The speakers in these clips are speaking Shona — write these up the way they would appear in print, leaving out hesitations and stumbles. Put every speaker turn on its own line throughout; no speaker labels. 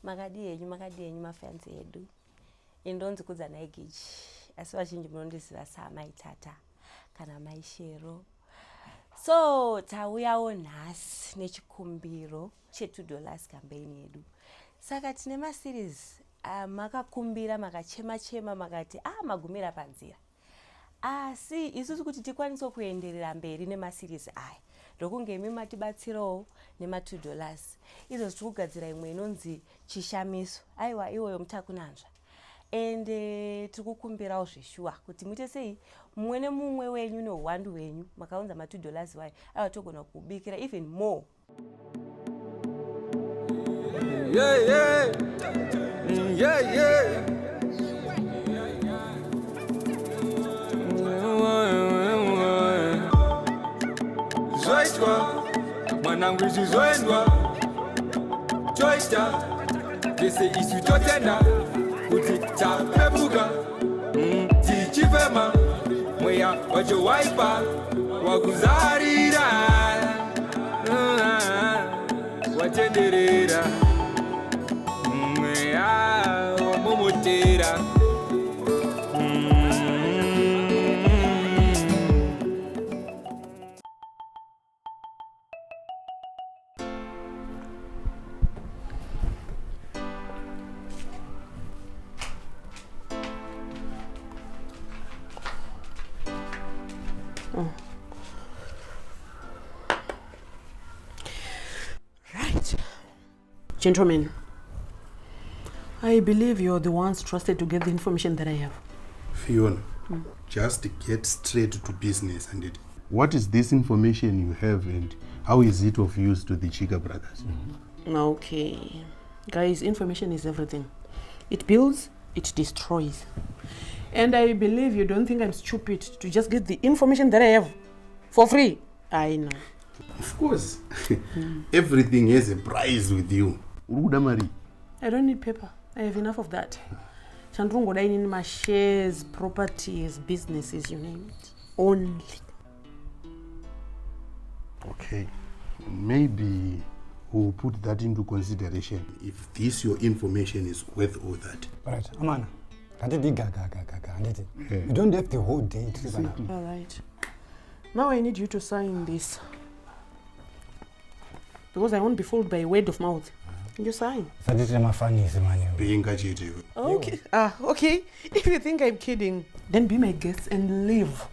Makadi yenyu mafanzi edu. Indonzi kudza naigichi. Asi vazhinji munondiziva samai tata kana mai shero. So tauyawo nhasi nechikumbiro che$2 campaign yedu. Saka tine maseries makakumbira makachema makati magumira panzira. Asi isusu kuti tikwanise kuenderera mberi nemaseries aya. Ndokunge imi matibatsirawo nema$2. Izvo tirikugadzira imwe inonzi Chishamiso. Aiwa iwoyo mutakunanzva. And tikukumbirawo zveshuwa kuti muite sei mumwe nemumwe wenyu neuwandu wenyu makaunza $2 wayo aiwa togona kubikira even more.
Zoitwa mwanangu zizoendwa choita jese isu chotenda kuti chapepuka tichifema mweya wacho waipa wakuzarira watenderera mweya wamomotera.
Right. Gentlemen, I believe you're the ones trusted to get the information that I have.
Fiona, just get straight to business. And what is this information you have and how is it of use to the Chika brothers?
Okay. Guys, information is everything. It builds, it destroys. And I believe you don't think I'm stupid to just get the information that I have for free. I know.
Of course. Everything has a price with you.
I don't need paper. I have enough of that. Chandrungo daini in my shares, properties, businesses, you name it. Only.
Okay. Maybe we'll put that into consideration if this your information is worth all that.
Right, Amana. You don't have the whole day.
All right. Now I need you to sign this. Because I won't be fooled by word of mouth. You sign. Okay. Okay. If you think I'm kidding, then be my guest and leave.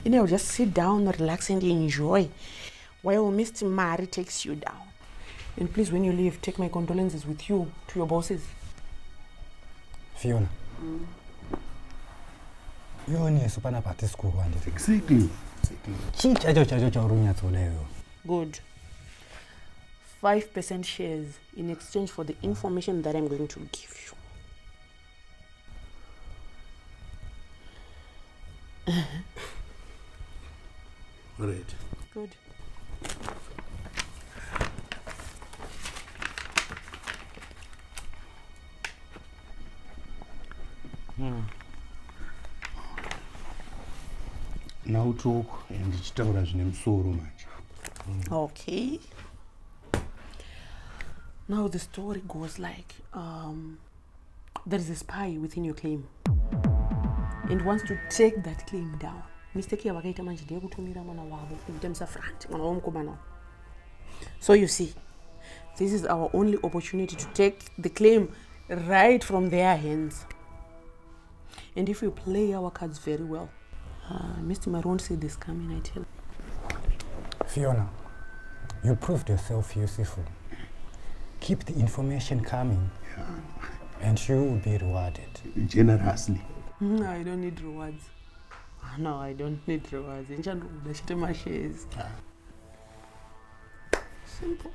And I'll just sit down, relax and enjoy while Mr. Mari takes you down. And please, when you leave, take my condolences with you to your bosses.
Fiona. You only supana party school one.
Exactly.
Good. 5% shares in exchange for the information that I'm going to give you.
All right.
Good.
Now talk and chitaura zvine musoro manje.
Okay. Now the story goes like, there is a spy within your claim and wants to take that claim down. Mistake yavakaita manje ndeyekutumira mwana wavo kumutemesa front mwana womukomana. So you see, this is our only opportunity to take the claim right from their hands. And if we play our cards very well, Mr. Mari won't see this coming, I tell you.
Fiona, you proved yourself useful. Keep the information coming, and you will be rewarded.
Generously.
I don't need rewards. No, I don't need rewards. My shares. Simple.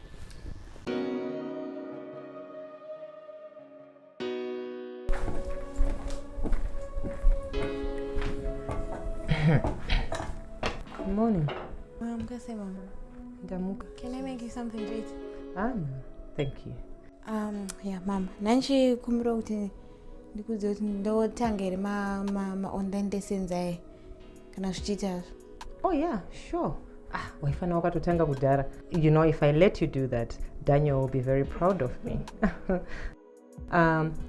Good morning.
Can I make you something to eat?
No, thank you.
Yeah, Mom. Nanchi kumbira kuti ndikudze kuti ndotangere ma online lessons ai kana zvichiita.
Oh yeah, sure. Waifana wakatotanga kudhara. You know, if I let you do that, Daniel will be very proud of me.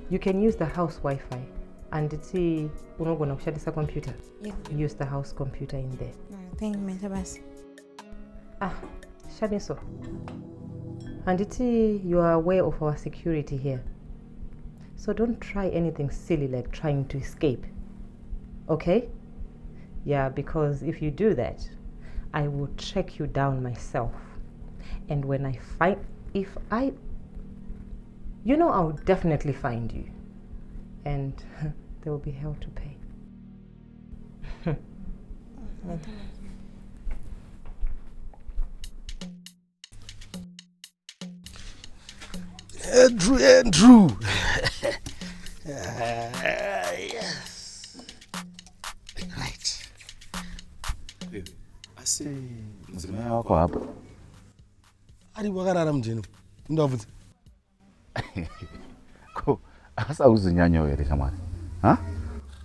You can use the house Wi-Fi. And see, unogona kushandisa computer.
Yeah.
Use the house computer in there.
Thank you, Mr.
Chishamiso. And see, you are aware of our security here. So don't try anything silly like trying to escape. Okay? Yeah, because if you do that, I will track you down myself. And when I find, I'll definitely find you. And there will be hell to pay.
Andrew. Yes. Right.
Asi mudzimai wako hapa
ari wakarara mujeni ndavudza
ko asauzinyanya here shamwari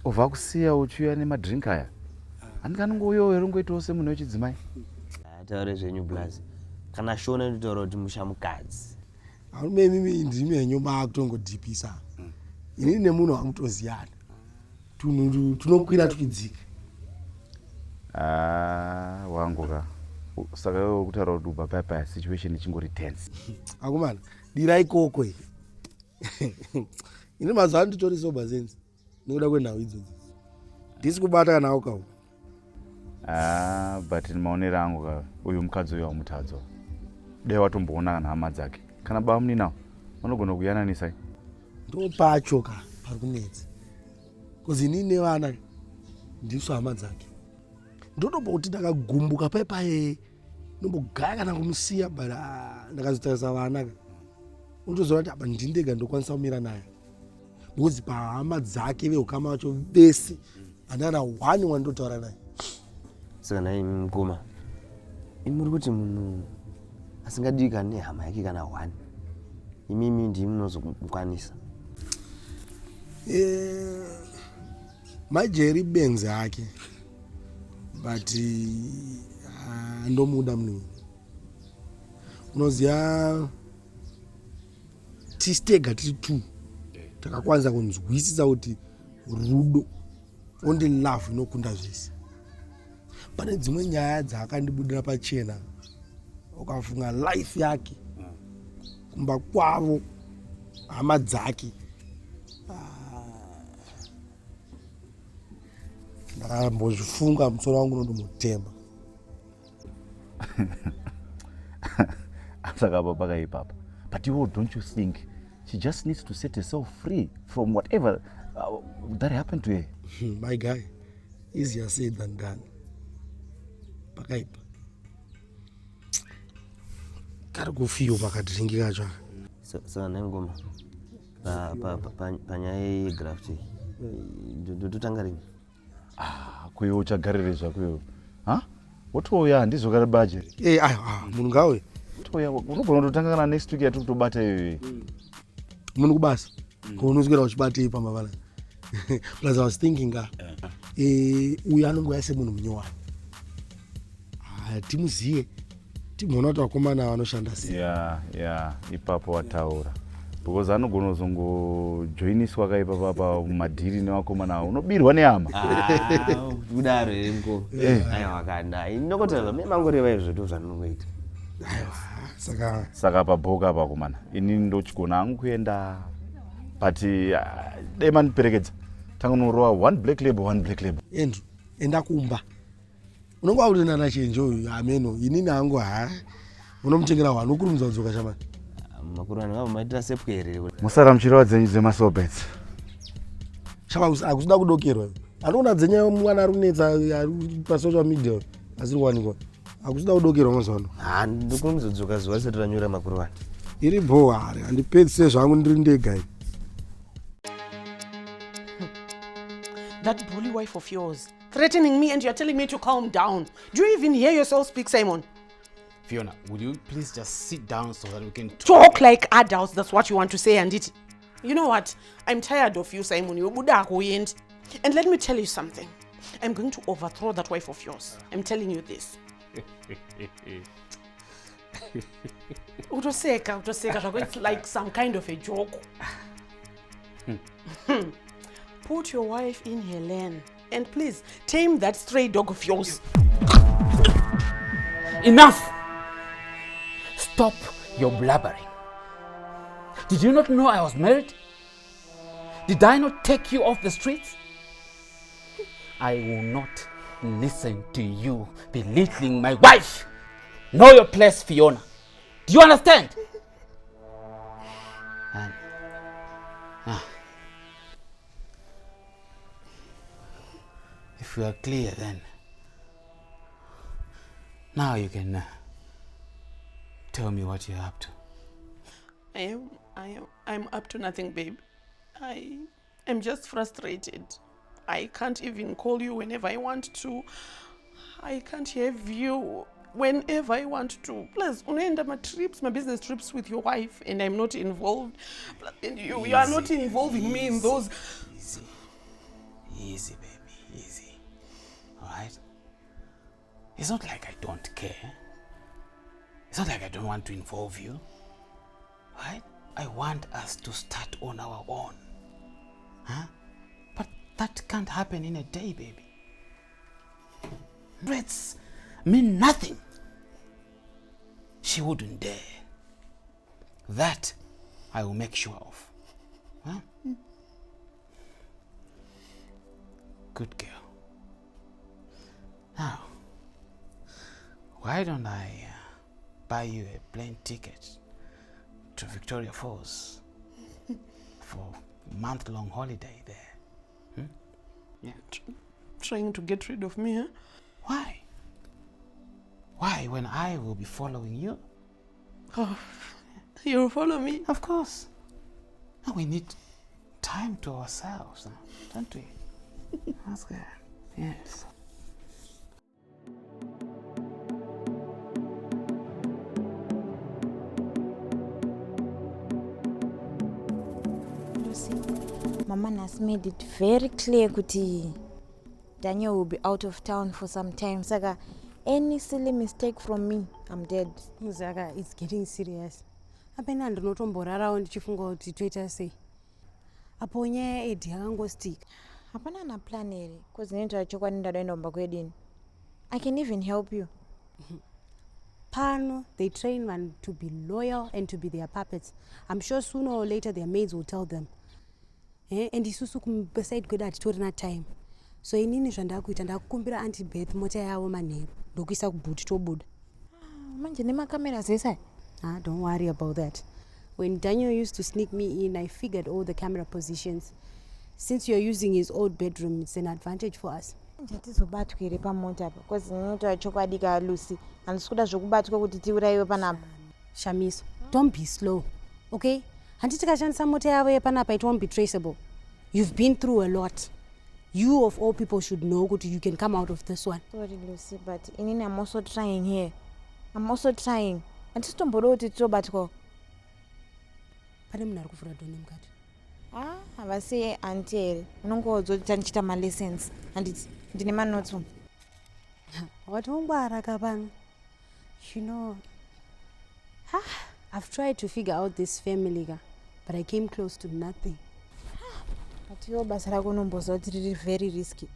ubva kusiya uchiuya nemadrink aya handikanongouyawo here ungoitawo semunhu wechidzimai
taure zvenyu blazi kana shona nditaura kuti mushamukadzi
mimi ndimi henyu maakutongodhipisa inini nemunhu hamutoziyana tunokwira tuchidzika
wanguka saka iwe kutaura kuti ubva paya situation ichingori tense
akomana dira ikoko ini mazuva ano nditori sober sense nekuda kwenhau idzodzi ndisi kubata kana aukawo
but maonero angu ka uyu mukadzi uyu wamutadzwa dai watomboona kana hama dzake kana baba muninawo vanogona kuyananisai
ndo pacho ka pari kunetsa kozi inini nevana ndiso hama dzake ndotomboti ndakagumbuka paipaye ndombogaya kana kumusiya but ndakazotarisa vana ka unotoziva kuti apa ndindega ndokwanisa kumira naye because pahama dzake veukama vacho vese handana hwani wandotaura naye
saka nai mukoma imuri kuti munhu asingadiwi kana nehama yake kana hwani imimi ndii munozokukwanisa
majeri benzi ake but ndomuda munhu unoziva tisitega tiri two takakwanisa kunzwisisa kuti rudo only love inokunda zvese pane dzimwe nyaya dzaakandibudira pachena ukafunga life yake kumba kwavo hama dzake ndakambozvifunga musoro wangu unondomutemba
saka apa pakaipapa but you don't you think she just needs to set herself free from whatever that happened to her?
My guy, easier said than done. Pakaipa kari kufiwa pakadhiringi kacho
saka naingoma panyaya yegraft ndototanga rini
kuiwe uchagarire zvako wotouya handizvokari baje
munhu ngauye
unogona kutotanga kana next week yatiri kutobata iyoyo
munhu kubasa kounozwira uchibatei pamavana plus I was thinking uyu anongoya semunhu munyowani timuziye timona kuti vakomana vanoshanda sei
ipapo wataura because anogona kuzongojoiniswa kaipapapa madhiri nevakomana avo unobirwa nehama
kudaro engo aiwakanda inokotaura memangoreva izvo ndo zvanongoita
saka pabhoka apakomana inini ndochigona hangu kuenda but dai mandiperekedza tangonorova one black label
Andrew enda kumba unonge wakutoenda nachenjo uyu ameno inini hangu unomutengera hwani ukurumidza kudzoka shamani
makuru anhu maitira sepwere
musara muchireva dzenyu dzemasobets
shama akusuda kudokerwa anoona dzenya mwana ari kunetsa pasocial media asiri kuwanikwa akusuda kudokerwa mazano
ndokurumidza kudzoka zuva risati ranyora makuru wani
iri bhohari handipedzise zvangu ndiri ndega.
That bully wife of yours threatening me and you're telling me to calm down. Do you even hear yourself speak, Simon?
Fiona, would you please just sit down so that we can
talk like adults? That's what you want to say, and it. You know what? I'm tired of you, Simon. And let me tell you something. I'm going to overthrow that wife of yours. I'm telling you this. Utoseka, it's like some kind of a joke. Put your wife in her lane. And please, tame that stray dog of yours.
Enough! Stop your blabbering. Did you not know I was married? Did I not take you off the streets? I will not listen to you belittling my wife. Know your place, Fiona. Do you understand? And, if we are clear, then now you can tell me what you're up to.
I'm up to nothing, babe. I'm just frustrated. I can't even call you whenever I want to. I can't have you whenever I want to. Plus, unaenda my trips, my business trips with your wife, and I'm not involved. And you are not involving me in those.
Easy, baby, easy. All right? It's not like I don't care. It's not like I don't want to involve you. All right? I want us to start on our own. Huh? But that can't happen in a day, baby. Threats mean nothing. She wouldn't dare. That I will make sure of. Huh? Good girl. Now, why don't I buy you a plane ticket to Victoria Falls for a month-long holiday there? Yeah.
Trying to get rid of me, huh?
Why? Why, when I will be following you?
Oh, you'll follow me?
Of course. And we need time to ourselves, don't we? That's good. Yes.
Lucy, Mama has made it very clear kuti Daniel will be out of town for some time. Saka, any silly mistake from me, I'm dead.
Zaka, it's getting serious. Apena ndinotomborarawo ndichifunga kuti toita sei. Apo nyaya Eddie yakangostika.
Hapana na plan ere, cause nento chokwadi ndadaenda kumba kwedini. I can even help you.
Pano, they train one to be loyal and to be their puppets. I'm sure sooner or later their maids will tell them. And isusu beside kwedu hatitorina time. So inini zvandakuita ndakukumbira Auntie Beth mota yavo manheru ndokuisa kubhuti tobuda.
Manje nemakamera zesa.
Don't worry about that. When Daniel used to sneak me in, I figured all the camera positions. Since you're using his old bedroom, it's an advantage for us.
Ndatizobatwa ere pamota apa because ndinotaura chokwadi ka Lucy handisikuda zvokubatwa kuti tiurayiwe panapa.
Chishamiso, don't be slow, okay? Handiti tikashandisa mota yavo yepanapa, it won't be traceable. You've been through a lot. You of all people should know that you can come out of this one.
Sorry Lucy, but inini I'm also trying here. I'm also trying. Handisitomboda kuti titobatwa.
Pane munhu ari kuvhura dhoni mukati.
Havasi auntie ere. Unongoudza kuti tandichita malessons. Handiti ndine manotsi.
Watongwara kapano. You know, I've tried to figure out this family, but I came close to nothing.
But your basa rako unomboziva kuti riri very risky.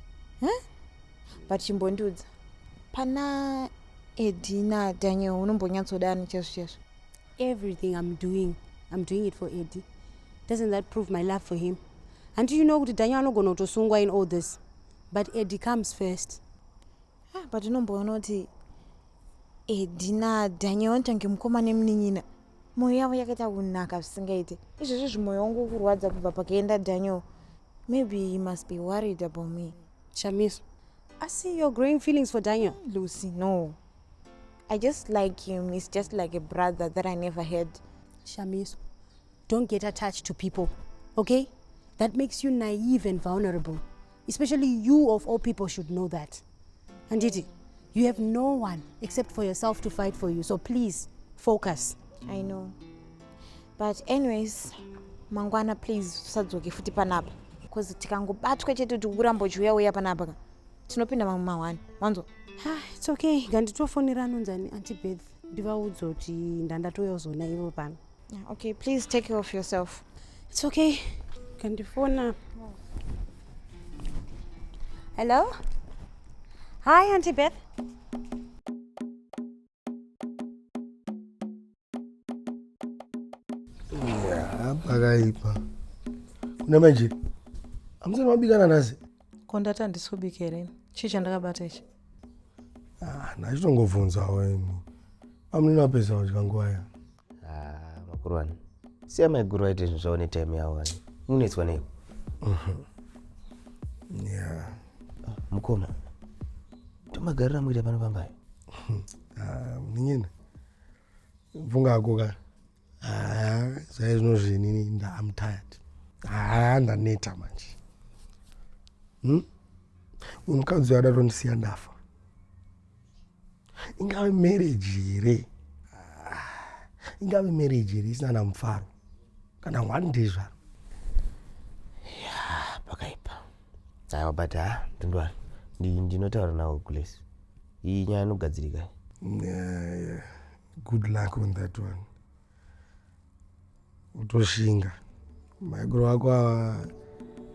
But chimbondiudza. Pana Eddie na Daniel unombonyatsodani chezvo.
Everything I'm doing it for Eddie. Doesn't that prove my love for him? And do you know that Daniel anogona kutosungwa in all this? But Eddie comes first.
But unomboona kuti Eddie na Daniel vantange mukoma nemunin'ina. Moyo yavo yakaita kunaka zvisingaite. Izvozvo zvimoyo wangu kurwadza kubva pakaenda Daniel. Maybe he must be worried about me.
Chishamiso, I see your growing feelings for Daniel.
Lucy, no. I just like him. He's just like a brother that I never had.
Chishamiso, don't get attached to people, okay? That makes you naive and vulnerable. Especially you of all people should know that. Anditi, you have no one except for yourself to fight for you. So please, focus.
I know. But anyways, mangwana please sadzoke futi panapa. Because tikangobatwa chete tikurambo chiuya panapa. Tinopinda mamawani. Wanzo?
It's okay. Nganditofonera anonzani Auntie Beth. Ndivaudza kuti ndandatouya kuzona ivo pano.
Okay, please take care of yourself.
It's okay. Kandifona.
Hello? Hi, Auntie Beth.
Ya, pakaipa. Kuna manje. Amsana wabikana nazi.
Kondati handisobikere. Chii chandakabata ichi?
Nachitongovhunza wenu. Amuna pesa wachikangwaya.
Makurwani. Siya maiguru aite zvaone time yawo. Munetswa nei?
Ya.
Mukoma. Tomagarira mwita pano pambayo.
Mninyini. Mfunga akoka. Saizvinozvinini I'm tired. Ndaneta manje. Umukadzi adatondisiya ndafa. Ingave marriage here. Ingave marriage here isina namufaro. Kana one day zvaro.
Ya, pakaipa. Aiwa but tundwari. Ndinotaura nawo kulesi. Iyi nyaya inogadzirika.
Yeah. Good luck on that one. Utoshinga. Maiguru wako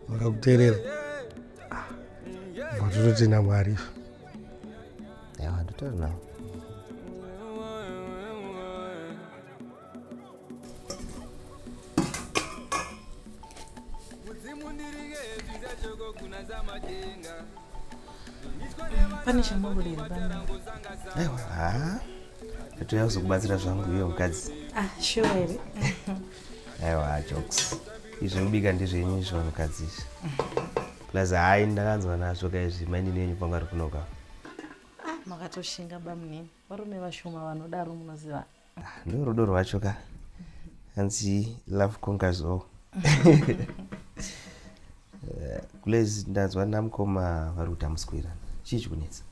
wakakuteerera. Vatototi naMwari.
Aiwa ndotaura nawo.
Pane chamanguriri bana.
Aiwa. Ndatoya kuzokubatsira zvangu iwe mukadzi.
Sure here.
Aiwa jokes. Izvi ubika ndizvenyu izvo mukadzi izvi. Plus ndakanzwa nazvo kaizvi maini nenyu pangari kunoka.
Makatoshinga bamunini. Varume vashoma vanodaro munoziva.
Ndo rudo rwacho ka. Hanzi love conquers all. Kulezi ndanzwa namukoma vari kuti hamuswirana. Chii chikunetsa?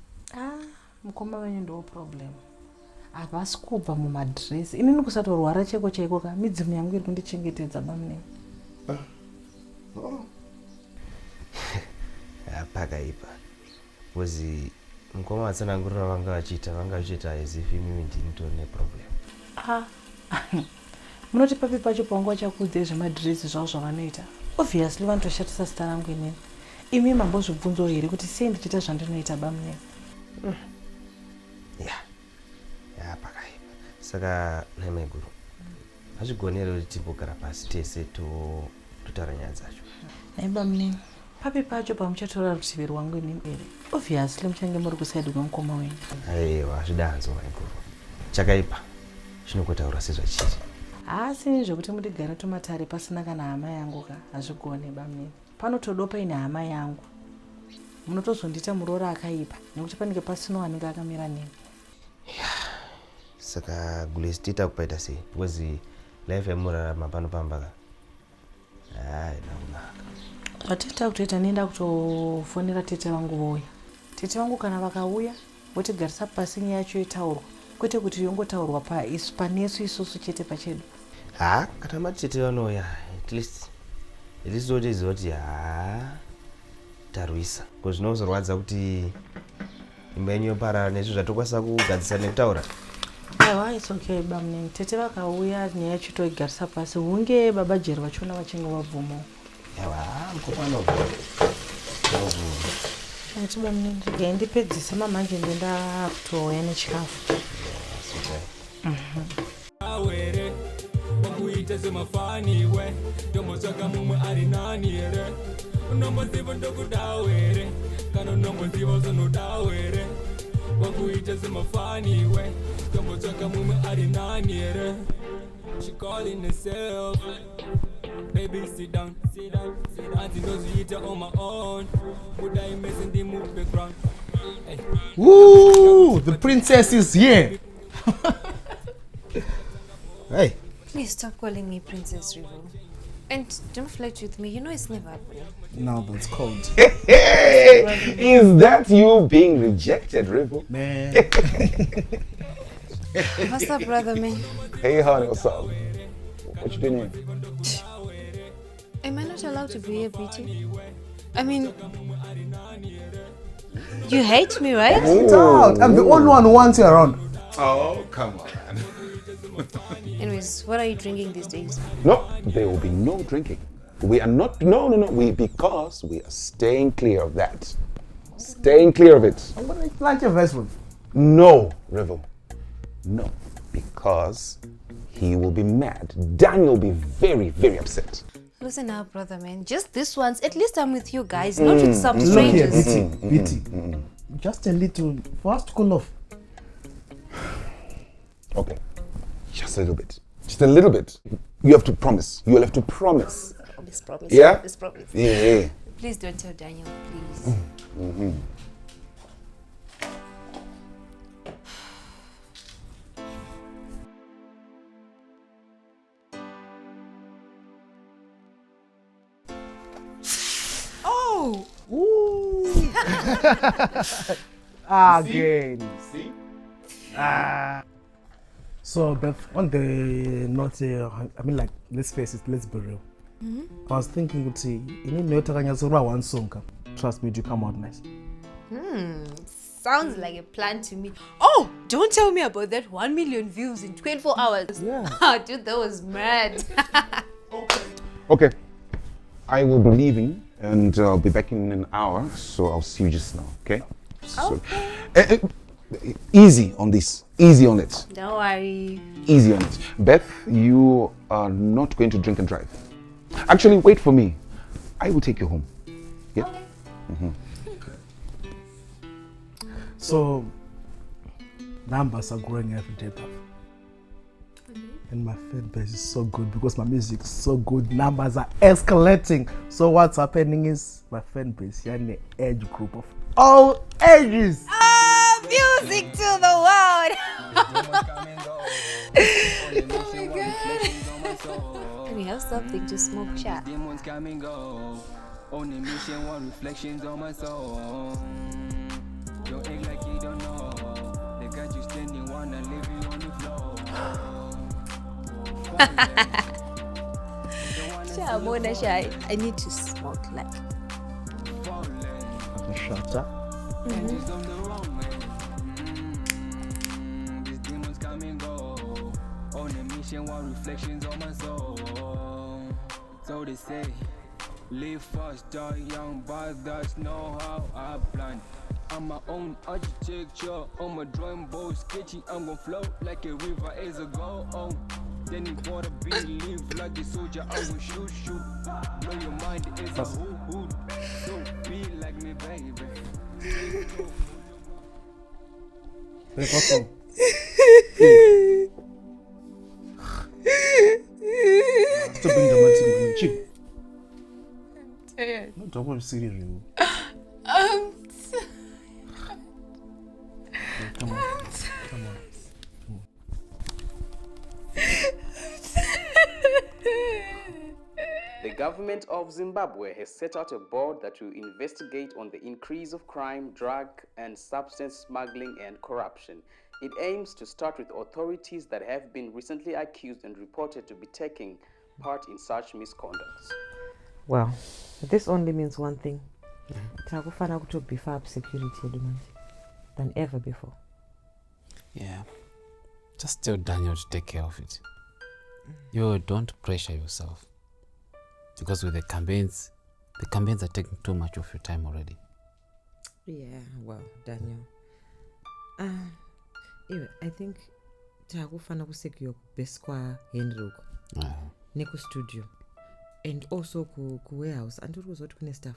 Mukoma wenyu ndo problem. Havasi kubva mumadresi. Inini kusatorwara cheko chaiko ka midzimu yangu iri kundichengetedza bamunini.
Pakaipa. Kozi mukoma vatsanangurira vanga vachiita as if imimi ndinitorine problem.
Munoti papi pacho pangu vachakuudzai zvemadresi zvavo zvavanoita. Obviously vanotoshatisa zita rangu inini. Imi mambozvibvunzo here kuti sei ndichiita zvandinoita bamunini.
Ya pakaipa. Saka namaiguru. Hazvigonere kuti timbogara pasi tese totaura nyaya dzacho.
Bamunini. Papi pacho pamuchatora rutivi rwangu inini here. Obviously muchange muri kusaidi kwemukoma wenyu.
Aiwa hazvidanzwa maiguru. Chakaipa. Chinokotaura sezvachiri.
Asi zvokuti mudigara tomatare pasina kana hama yangu ka hazvigone bamunini. Panotodo paine hama yangu. Munotozondita murora akaipa nekuti panenge pasino wanenge akamira nini.
Saka gulesi tiita kupaita sei? Because life yamurarama pano pambaka. Nakunaka.
Zvatita kutoita nenda kutofonera tete vangu vouya. Tete vangu kana vakauya votigarisa pasi nyaya yacho itaurwa. Kwete kuti yongotaurwa panesu isusu chete pachedu.
Kana mati tete vanouya at least totiziva kuti tarwisa. Ko zvinozorwadza kuti imba yenyu yoparara nezvo zvatokwanisa kugadzisa nekutaura.
Aiwa it's okay bamunini. Tete vakauya nyaya yacho toigarisa pasi hunge baba Jerry vachona vachinge vabvumawo.
Aiwa mukoma nobva.
Ati bamunini regai ndipedzise mamanje ndenda kutouya nechikafu.
Awere wakuita semafaniwe ndombotsvaka mumwe ari nani here unomboziva ndokudawere kana unomboziva uzonodawere wakuita semafaniwe ndombotsvaka mumwe ari nani here she calling herself baby sit down anti ndozviita on my own mudai mese ndimu background.
Woo! The princess is here. Hey.
Please stop calling me Princess Rivo. And don't flirt with me. You know it's never happening.
Now that's cold.
Is that you being rejected, Rivo?
Man.
What's up, brother, man?
Hey, honey, what's up? What you doing here?
Am I not allowed to be here, Beauty? I mean, you hate me, right?
Out. I'm the only one who wants you around.
Oh, come on.
Anyways, what are you drinking these days?
No, there will be no drinking.
We are not, no, because we are staying clear of that. Staying clear of it.
I'm gonna plant your vessel.
No, Revel. No, because he will be mad. Daniel will be very, very upset.
Listen now, brother, man. Just this once. At least I'm with you guys, not with some strangers.
Look here, BT. Just a little, for us to cool off.
Okay, just a little bit. Just a little bit. You have to promise. You will have to promise.
Promise.
Yeah?
Promise.
Yeah.
Please don't tell Daniel, please.
Mm-hmm.
Oh!
Ooh. Again.
See?
So, Beth, on the note, I mean, like, let's face it, let's be real. I was thinking, one song. Trust me, it will come out nice.
Sounds like a plan to me. Oh, don't tell me about that 1 million views in 24 hours.
Yeah.
Dude, that was mad.
Okay. I will be leaving and I'll be back in an hour, so I'll see you just now, okay? So, easy on this. Easy on it.
Don't worry.
Easy on it. Beth, you are not going to drink and drive. Actually, wait for me. I will take you home. Yeah?
Okay.
Mm-hmm.
So, numbers are growing every day, Beth. And my fan base is so good because my music is so good. Numbers are escalating. So what's happening is my fan base, you're in the age group of all ages.
Music to the world. Oh my god. Can we have something to smoke, chat?
Demons come and go. On a mission, one reflections on my soul. Don't act like you don't know. They got you standing, wanna leave you on the floor.
I need to smoke like.
Shut up.
These demons come and go. On a mission, one reflections on my soul. So they say, live fast, die young, but that's not how I plan. I'm my own architecture, on my drawing board sketchy. I'm gonna float like a river as I go on. Then you wanna believe like a soldier, I will shoot. Blow your mind as a hood. So be like me, baby.
Stop being dramatic, man. Chill.
Tired.
No, don't want to see you. Come on.
The government of Zimbabwe has set out a board that will investigate on the increase of crime, drug and substance smuggling and corruption. It aims to start with authorities that have been recently accused and reported to be taking part in such misconducts.
Well, this only means one thing. Takufana to beef up security than ever before.
Yeah. Just tell Daniel to take care of it. You don't pressure yourself. Because with the campaigns are taking too much of your time already.
Yeah, well, Daniel. I think takufana kusecure beskwa Henry neku studio and also ku warehouse and it was what kune stuff.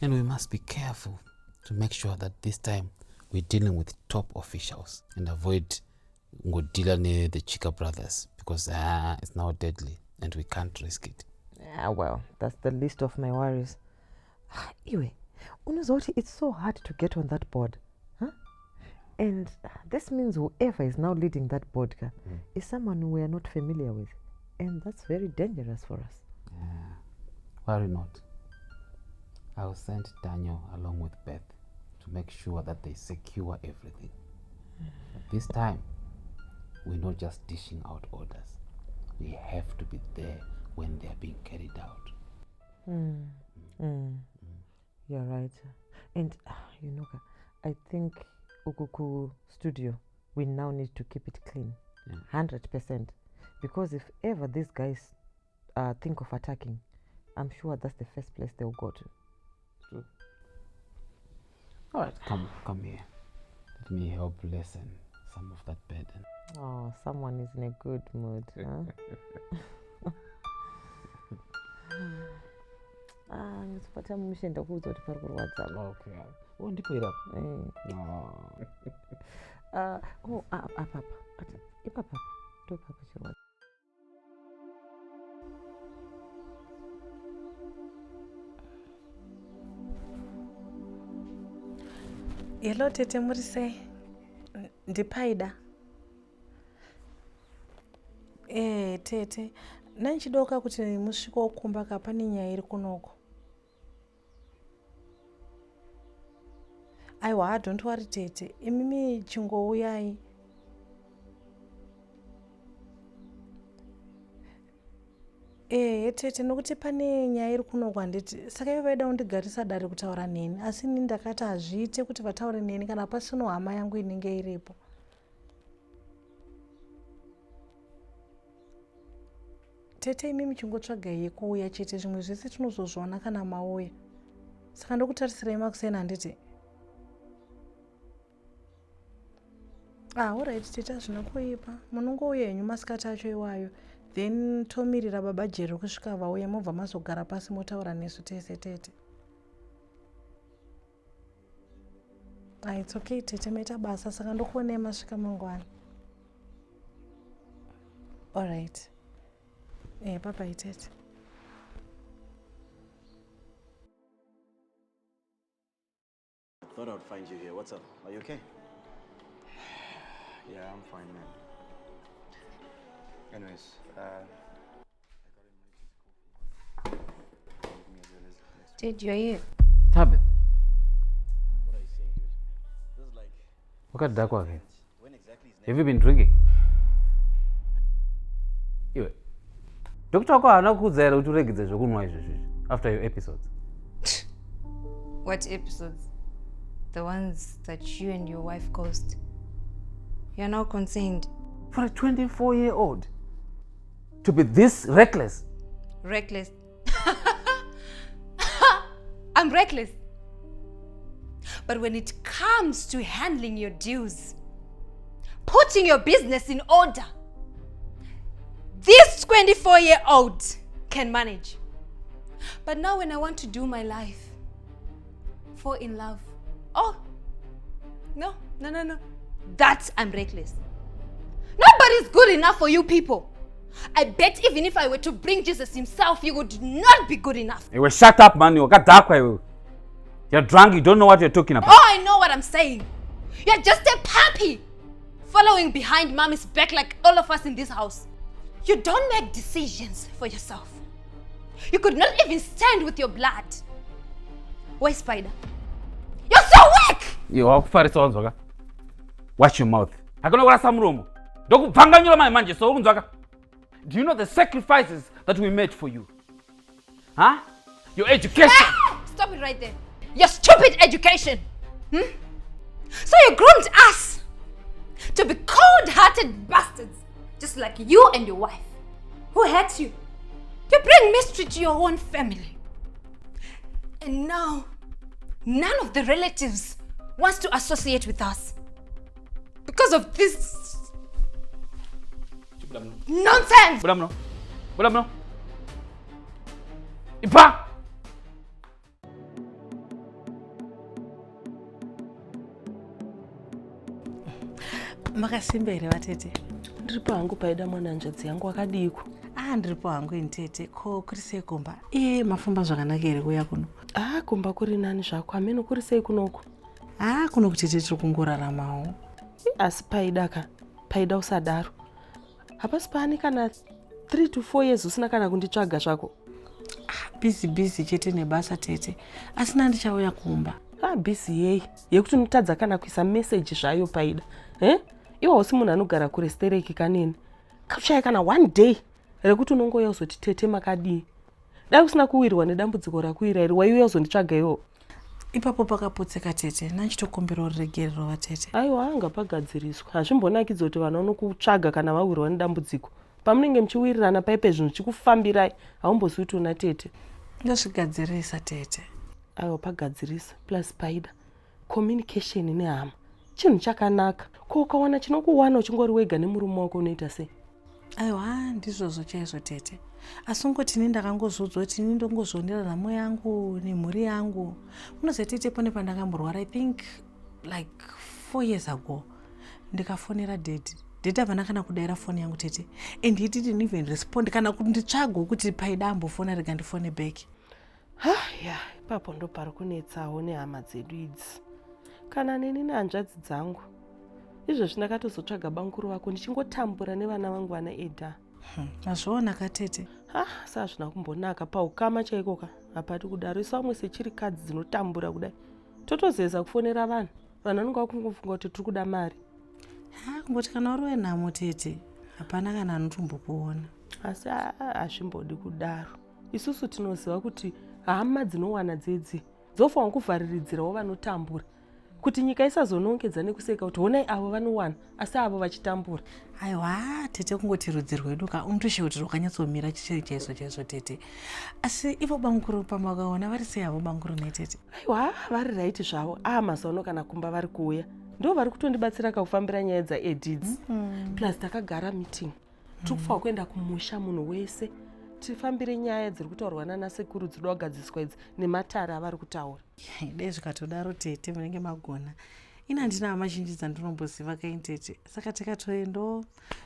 And we must be careful to make sure that this time we're dealing with top officials and avoid dealing with the Chika brothers because it's now deadly and we can't risk it.
Yeah, well, that's the least of my worries. Anyway, Unuzoti, it's so hard to get on that board. Huh? And this means whoever is now leading that board is someone we are not familiar with. And that's very dangerous for us.
Yeah. Worry not. I'll send Daniel along with Beth to make sure that they secure everything. But this time, we're not just dishing out orders. We have to be there when they're being carried out.
You're right. And, I think Ukuku studio, we now need to keep it clean. 100%. Because if ever these guys think of attacking, I'm sure that's the first place they'll go to.
True. All right, come here. Let me help lessen some of that burden.
Oh, someone is in a good mood, huh? Ngizophatha mshenda kuzoti pari kurwadza.
Okay. Ndipo ira.
Apa. Ipapa. Ndopapa chirwadza.
Hello tete muri sei? Ndipaida. Tete. Nanchidoka kuti musviko wokumba kapane nyaya iri kunoko. Aiwa, don't worry tete. Imimi chingouyai. Tete nokuti pane nyaya iri kunoko handiti. Saka ivo vaida kundigarisa dare kutaura neni. Asi ini ndakati hazviite kuti vataure neni kana pasino hama yangu inenge iripo. Tete imimi chingotsvaga yekuuya chete zvimwe zvese tinozozviona kana mauya. Saka ndokutarisira makuseni handiti. Alright tete hazvina kuipa. Munongouya henyu masikati acho iwayo. Then tomirira baba Jerry kusvika vauya mobva mazogara pasi motaura nesu tese tete. It's okay tete maita basa saka ndokuonei masvika mangwana. Alright. Papa tete.
Thought I'd find you here. What's up? Are you okay? Yeah, I'm fine, man. Anyways,
Did you hear?
Tabit.
What are you saying, dude? This is like...
Look at Dakwa again.
When exactly is
Have you been drinking? Iwe. Dr. Wako hana kukudzera kuti uregedze zvokunwa izvozvo after your episodes.
What episodes? The ones that you and your wife caused. You're now concerned.
For a 24-year-old to be this reckless.
Reckless? I'm reckless. But when it comes to handling your dues, putting your business in order, this 24-year-old can manage. But now when I want to do my life, fall in love, oh, no. That I'm reckless. Nobody's good enough for you people. I bet even if I were to bring Jesus himself, you would not be good enough.
Hey, shut up, man. You're drunk, you don't know what you're talking about.
Oh, I know what I'm saying. You're just a puppy following behind mommy's back like all of us in this house. You don't make decisions for yourself. You could not even stand with your blood. Where's Spider? You're so weak!
You are Farisonzoga. Watch your mouth. I don't know what some room. Do you know the sacrifices that we made for you? Huh? Your education.
Ah! Stop it right there. Your stupid education. So you groomed us to be cold-hearted bastards, just like you and your wife. Who hates you? You bring mystery to your own family. And now, none of the relatives wants to associate with us. Because of this nonsense!
Bulamno. Ipa!
Makasimba here vatete.
Ndiripo hangu paida mwana njodzi yangu akadiko.
Ndiripo hangu intete. Ko kuri sei kumba? Mafamba zvakanaka here kuya kuno?
Kumba kuri nani zvako. Ameno kuri sei kunoko?
Kuno kuti tiri kungoraramawo.
Asi paida usadaro. Hapasi pane kana 3 to 4 years usina kana kunditsvaga zvako.
Busy chete nebasa tete. Asina ndichauya kumba.
Busy yei. Yekuti unotadza kana kuisa message zvayo paida. Iwo usi munhu anogara kure stereki kanini. Kakushaya kana one day rekuti unongouya uzoti tete makadii. Dai usina kuwirwa nedambudziko rakuwira iri waiuya uzonditsvaga iwo.
Ipapo pakapotseka tete. Nanchitokumbira uregerero vatete.
Aiwa anga pagadziriswa. Hazvimbonakidza kuti vanhu vanokutsvaga kana vawirwa nedambudziko. Pamunenge muchiwirirana paipe zvinhu chikufambirai haumbozivi kuti una tete.
ndozvigadzirisa tete.
Aiwa pagadzirisa plus paida communication nehama chinhu chakanaka. Ko ukawana chinokuwana uchingori wega nemurume wako unoita sei?
Aiwa ndizvozvo chaizvo tete. Asi ungoti ini ndakangozodzwa kuti ini ndongozvionera nhamo yangu nemhuri yangu. Unozotete pane pandakamborwara I think like 4 years ago. Ndikafonera dad. Dad havana kana kudaira foni yangu tete. And he didn't even respond kana kuti nditsvagwa kuti paida ambofona rega ndifone back.
Ya, ipapo ndo pari kunetsawo nehama dzedu idzi. Kana neni nehanzvadzi dzangu. Izvozvi ndakatozotsvaga banguru wako ndichingotambura nevana vangu vana Edha.
Azviona katete.
Sa hazvina kumbonaka paukama chaikoka. Hapati kudaro isu vamwe sechiri kadzi dzinotambura kudai. Totozeza kufonera vanhu. Vanhu vanonga vakungofunga kuti tiri kuda mari.
Kungoti kana uri wenhamo tete. Hapana kana anotombokuona.
Asi hazvimbodi kudaro. Isusu tinoziva kuti hama dzinowana dzedzi dzofanira kuvhariridzirawo vanotambura. Kuti nyika isazonongedza nekuseka kuti honai avo vanowana asi avo vachitambura.
Aiwa tete kungoti rudzi rwedu unotoshe kuti rwakanyatsomira chichiri chaizvo tete. Asi ivo banguru pamakaona vari sei avo banguru netete?
Aiwa vari raiti zvavo mazono kana kumba vari kuuya ndo vari kutondibatsira kakufambira nyaya dzaedhidzi. Plus takagara meeting tikufanira kuenda kumusha munhu wese tifambire nyaya dziri kutaurwa nanasekuru dzinoda kugadziswa idzi nematare avari kutaura.
Dai zvikatodaro tete munenge magona. Ina handina hama zhinji dzandinomboziva kaini tete. Saka tikatoendo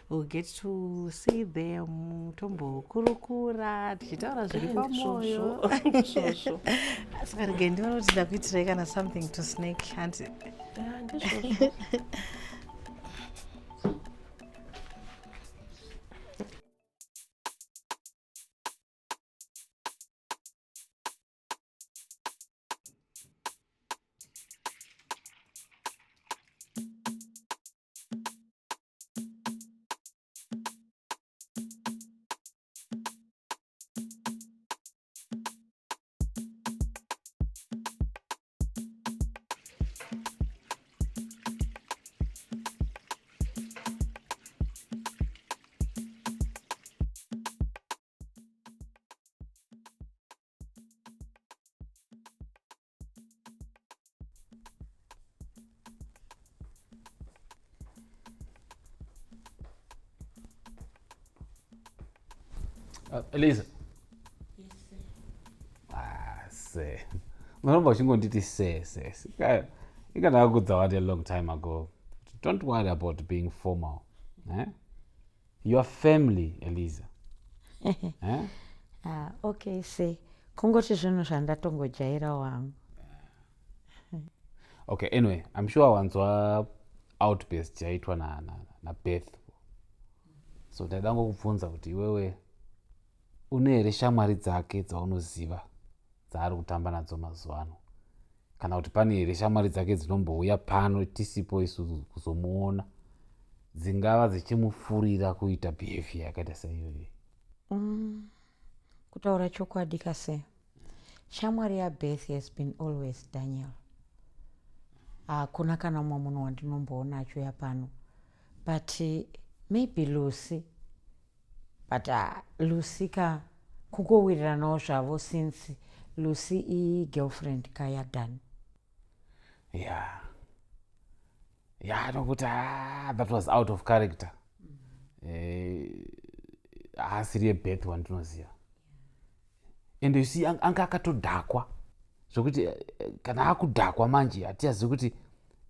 we'll get to see them tombokurukura tichitaura zviri pamwoyo. Saka regai ndiona kuti ndakuitirai kana something to snack hanti.
Eliza. Se. Unoramba uchingonditi se. Ikandakudza what a long time ago. Don't worry about being formal. Your family, Eliza.
Okay, se. Kungoti zvinhu zvandatongojaira wangu.
Okay, anyway, I'm sure wanzwa outburst yaitwa na Beth. So ndadango kubvunza kuti iwewe une here shamwari dzake dzaunoziva dzaari kutamba nadzo mazuva ano, kana kuti pane here shamwari dzake dzinombouya pano tisipo isu kuzomuona dzingava dzichimufurira kuita behavior yakaita saiyoyo?
Kutaura chokwadi kase, shamwari yaBeth has been always Daniel. Hakuna kana mumwe munhu wandinomboona achiuya pano, but maybe Lucy. But Lucy kugowiriranawo zvavo since Lucy girlfriend kaya Dan.
Yeah, nokuti that was out of character. Asiri yeBeth wandinoziva. And you see, anga akatodhakwa zvokuti kana akudhakwa manje hatiyazivi kuti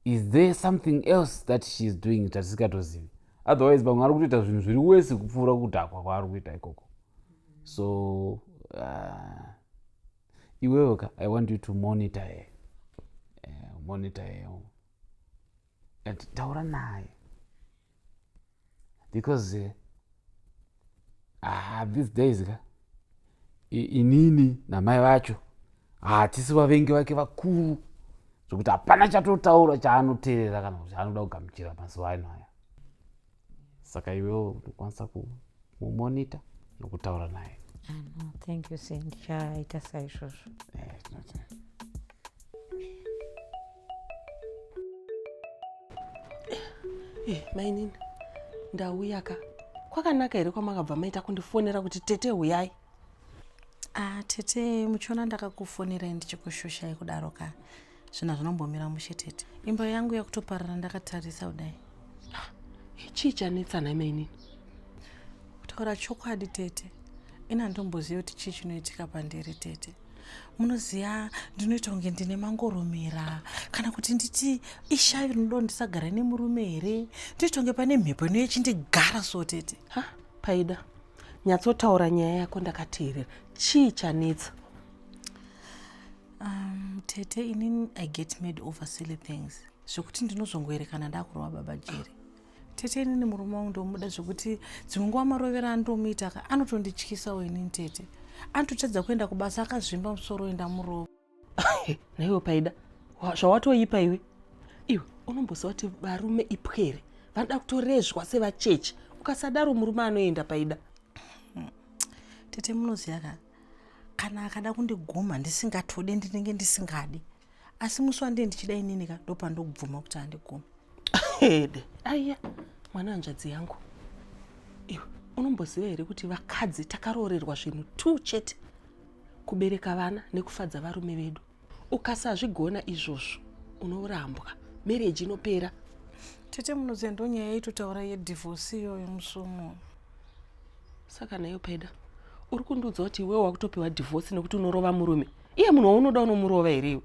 is there something else that she is doing tatisingatozivi. Otherwise vamwe ari kutoita zvinhu zviri wese kupfuura kudhakwa kwaari kuita ikoko. So iwewe I want you to monitor her. Monitor her and taura naye, because these days inini namai vacho hatisi vavengi vake vakuru zvokuti hapana chatotaura chaanoteerera kana kuti anoda kugamuchira mazuva ano aya. Saka iwewo unokwanisa kumonita nokutaura naye.
No, thank you sir, ndichaita saizvozvo.
Mainini ndauya ka kwakanaka here kwamakabva maita kundifonera kuti tete huyai?
Tete muchiona ndakakufonera ndichikushusha kudaro ka zvina zvinombomira mushe tete. Imba yangu yakutoparara ndakatarisa kudai.
Chii chanetsa name inini?
Kutaura chokwadi tete. Ina ndomboziva kuti chii chinoitika pandiri tete. Munoziva ndinoita kunge ndine mangoromera kana kuti nditi ishavi rinoda ndisagara nemurume here. Ndinoita kunge pane mhepo inoyechindigara so tete.
Paida, nyatsotaura nyaya yako ndakateerera. Chii chanetsa?
Tete, inini I get made over silly things. Zvokuti ndinozongoerekana ndakurova baba Jerry. Tete, inini murume wangu ndomuda zvokuti dzimwe nguva marovera andomuita ka anotondityisa inini tete. Anototadza kuenda kubasa akazvimba musoro enda murova.
Naiwe Paida, zvawatoipa iwe. Iwe unomboziva kuti varume ipwere vanoda kutorezwa sevachechi. Ukasadaro murume anoenda Paida.
Tete, munoziva ka kana akada kundiguma ndisingatode ndinenge ndisingadi. Asi musi wandee ndichida inini ka ndopandokubvuma kuti andiguma.
Hede, aiya, mwana hanzvadzi yangu. Iwe unomboziva here kuti vakadzi takarorerwa zvinhu tu chete, kubereka vana nekufadza varume vedu. Ukasazvigona izvozvo unorambwa, marriage inopera.
Tete, munoziva ndonyaya yaitotaura yedivorce iyoyo musomo.
Saka nayo Paida, uri kundiudza kuti iwewe wakutopiwa divorce nekuti unorova murume. Iye munhu waunoda unomurova here iwe?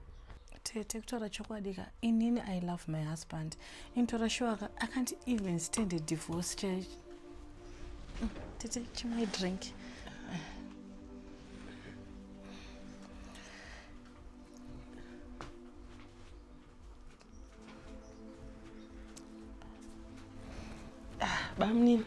Tete, kutaura chokwadi ka inini I love my husband. Intora sure ka I can't even stand a divorce church. Tete, chimai drink.
Bamnini.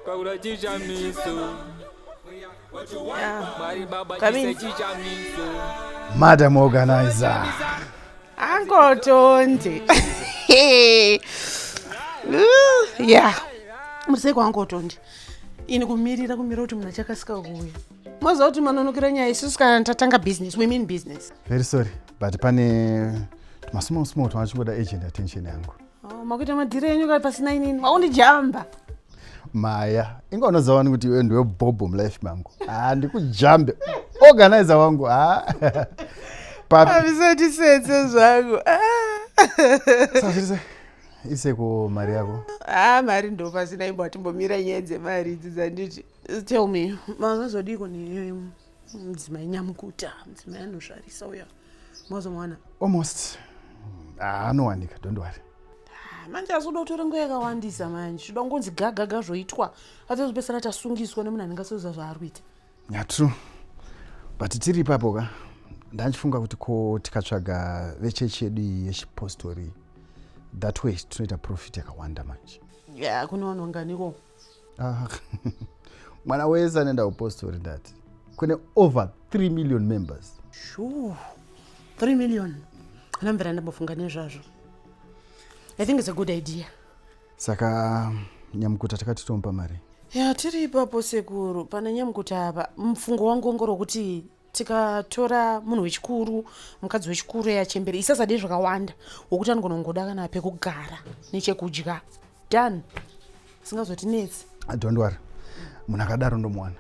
Kaula Chishamiso. Mari baba Chishamiso.
Madam Organizer.
Uncle Tonti.
Yeah. Museko Uncle Tonti. Ini kumirira kuti munhu achakasika kuuya. Mwaziva kuti manonokera nyaya isusu kana tatanga business, we mean business.
Very sorry, but pane tumasumosimo twachingoda agent attention yangu.
Makuita madhiri enyu kai pasina inini, maundijamba.
Maya, inga unozawani kuti iwe ndiwe bobo mlife mangu. Ndikujambe. Organizer wangu.
Avisati setse zvangu.
Sasa iseko mari yako.
Mari ndo pasina imbo atimbomira nyaya dzemari idzi dzanditi. Tell me, makazodiko ni mudzimai nyamukuta, mudzimai anosvarisa uya. Mwazomwana?
Almost. Anowanika, don't worry.
Manje asoda kutora nguva yakawandisa manje. Zvida kungonzi gagaga zvoitwa. Atozopesana tasungiswa nemunhu anenge asoza zvaari kuita.
Yeah, true. But tiri ipapo ka ndandifunga kuti ko tikatsvaga vechechi yedu yechipostori, that way tinoita profit yakawanda manje.
Yeah, kuna vanhu vanganiko.
Mwana wese anoenda kupostori ndati. Kune over 3 million members.
Sure. 3 million. Anamvera ndambofunga nezvazvo. I think it's a good idea.
Saka nyamukuta takati tompa mari.
Yeah, tiri ipapo sekuru. Pana nyamukuta apa. Mfungo wangu ngoro kuti tikatora munhu wechikuru, mukadzi wechikuru yachemberi, isazade zvakawanda. Wokuti angonongoda kana pekugara nechekudya. Done. Singazotinetsi.
Don't worry. Munhu akadaro ndomwana.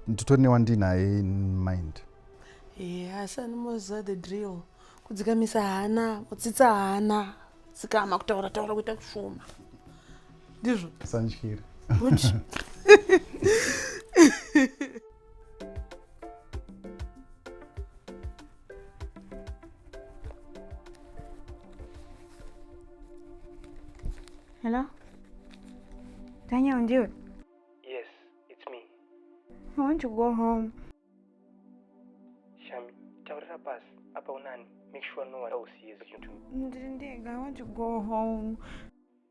Nditori wandinaye in mind.
Yeah, asanomoziva the drill. Kudzikamisa hana, kutsitsa hana, tsikama kutaura kuita kushoma. Ndizvo.
Sanchira.
Good.
Hello? Daniel, do it.
Yes, it's me.
I want to go home.
Shami, taurira pass. Apa unani? Make sure no one else sees you.
Ndindega, I want to go home.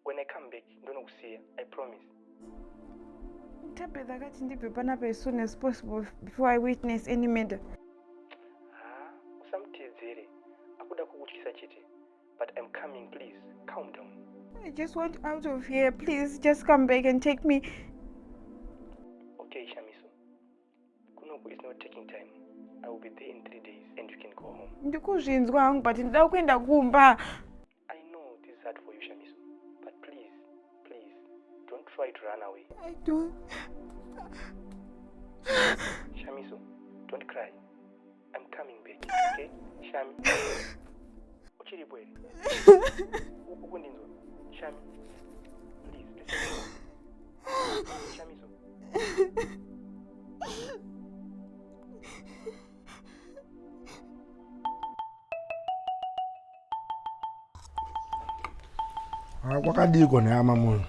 When I come back, don't see you. I promise.
Tabitha kati ndipe panapa as soon as possible before I witness any murder.
Usamtedzere. Akuda kukutyisa chete. But I'm coming, please. Calm down.
I just want out of here. Please, just come back and take me.
Okay, Chishamiso. Kuno who is not taking time. I will be there in 3 days and you can go home.
Ndikuzvinzwa hangu but ndida kuenda kumba.
I know this is hard for you, Chishamiso, but please, don't try to run away.
I don't.
Chishamiso, don't cry. I'm coming back, okay? Shami. Uchiripo ere? Ukundinzwa? Shami. Please, listen. Chishamiso.
Kwakadiko neama munhu.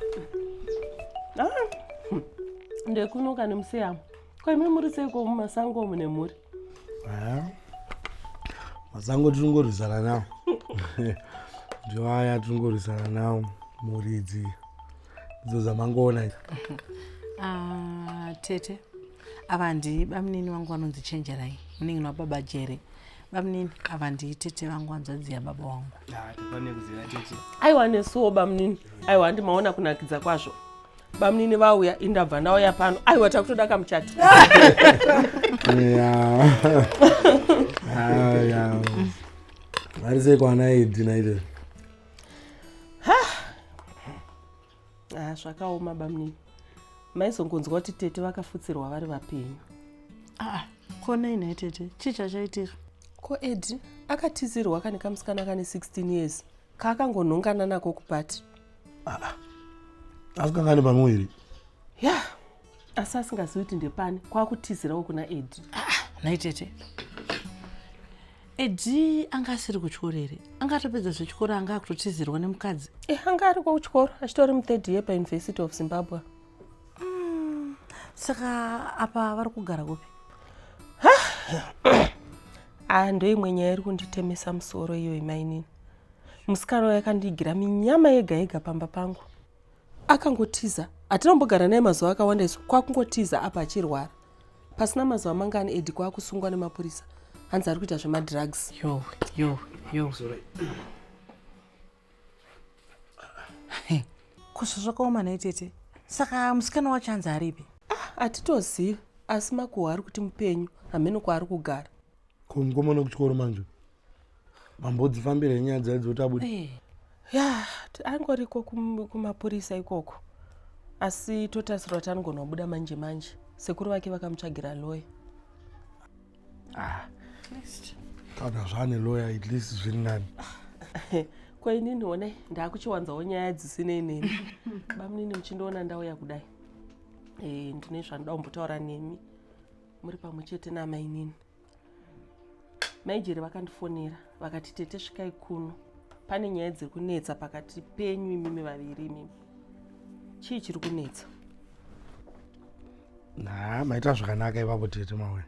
Ndekunoka nemuseyamo. Kwaime muri seiko mumasango mune muri?
Masango tiringorwisana nawo. Ndivaya tiringorwisana nawo muridzi. Idzo zamangoona idzi.
Tete. Avandi bamnini wangu vanonzi chenjerai. Munenge nababa Jere. Bamnini avandi tete vangu vanzadzia baba wangu.
Tofane kuziva tete.
Aiwa nesuwo bamnini. Aiwa ndimaona kunakidza kwazvo. Bamnini vauya indabva ndauya pano. Aiwa takutoda kamuchati.
Vari sei kwana Edhi naite?
Zvakaoma bamnini. Maizongonzwa kuti tete vakafutsirwa vari vapenyu.
Kone ina tete. Chicha chaitika.
Ko Edhi akatizirwa kane kamusikana kane 16 years. Kakangonhongana nako kupati.
Asikangane pamwiri.
Asi asingazivi kuti ndepani kwakutizirawo kuna Edhi.
Naitete. Edhi anga asiri kuchikoro here. Angatopedza zvechikoro anga akutotizirwa nemukadzi.
Anga ari kuchikoro achitori mu3rd year paUniversity of Zimbabwe.
Saka apa vari kugara kupi?
Ndoimwe nyaya iri kunditemesa musoro iyo mainini. Musikana yakandigira minyama yega yega pamba pangu. Akangotiza. Atinombogara naye mazuva akawanda isu. Kwakungotiza apa achirwara. Pasina mazuva mangani Edhi kwakusungwa nemapurisa. Hanzi ari kuita zvemadrugs.
Yo. Kusvo zvakaoma naitete. Saka musikana wacho hanzi aripi?
Hatitozivi. Asi makuhwa ari kuti mupenyu. Hameno kwaari kugara.
Mukomana kuchikoro manje. Mambodzifambira nyaya dzadzo tabuda.
Angoriko kumapurisa ikoko. Asi totasirwa kuti anogonobuda manje. Sekuru vake vakamutsvagira lawyer.
Kana zvane lawyer at least zviri nani.
Kwainini honai ndakuchiwanzawo nyaya dzisinei nemi. Bamnini muchindoona ndauya kudai. Ndine zvanoda kumbotaura nemi. Muri pamwe chete namainini. Maijeri vakandifonera vakati tete svikai kuno. Pane nyaya dziri kunetsa pakati penyu imimi vaviri imimi. Chii chiri kunetsa?
Maita zvakanaka ipapo tete mawe.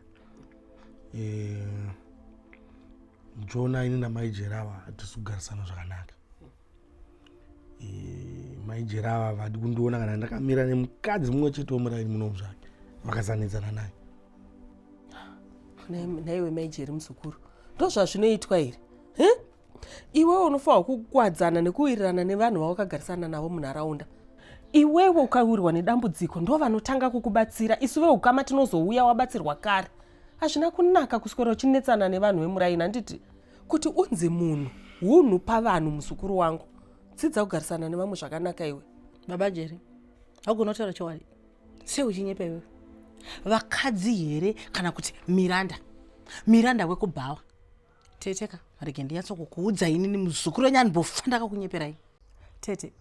Muchiona ini namaijeri ava hatisi kugarisana zvakanaka. Maijeri ava vadi kundiona kana ndakamira nemukadzi mumwe chete womuraini munomu zvake. Vakazanetsana naye.
Naiwe maijeri muzukuru. Ndozvazvinoitwa here? Iwewe unofanwa kukwadzana nekuwirirana nevanhu vawakagarisana navo munharaunda. Iwewe ukawirwa nedambudziko ndo vanotanga kukubatsira. Isuwe ukama tinozouya wabatsirwa kare. Hazvina kunaka kuswera uchinetsana nevanhu vemuraini. Handiti kuti unzi munhu hunhu pavanhu muzukuru wangu. Dzidza kugarisana nevamwe zvakanaka iwe.
Baba Jeri, hagona kutaura chokwadi. Sei uchinyepa iwewe? Vakadzi here kana kuti miranda wekubhawa. Teteka, rege ndiyatsokukuudza inini muzukuru wenyu andibofa ndakakunyeperai. Tete,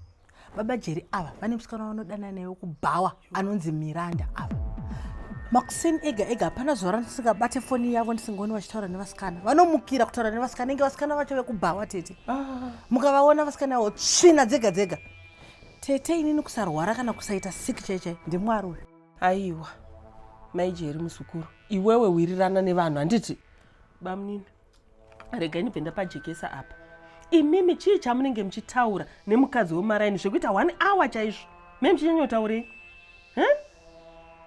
Baba Jeri ava vane musikana vanodana naye wekubhawa anonzi Miranda ava. Makuseni ega hapana zuva randisingabate foni yavo ndisingaoni vachitaura nevasikana. Vanomukira kutaura nevasikana inge vasikana vacho vekubhawa tete. Mukavaona vasikana avo tsvina dzega. Tete inini kusarwara kana kusaita siki chaichai ndimwari uyu.
Aiwa. Maijeri muzukuru. Iwewe wirirana nevanhu handiti. Bamnini. Rega ndibvenda pajekesa apa. Imimi chii chamunenge muchitaura nemukadzi wemaraini zvekuita 1 hour chaizvo. Mimi muchinyanyotaurei?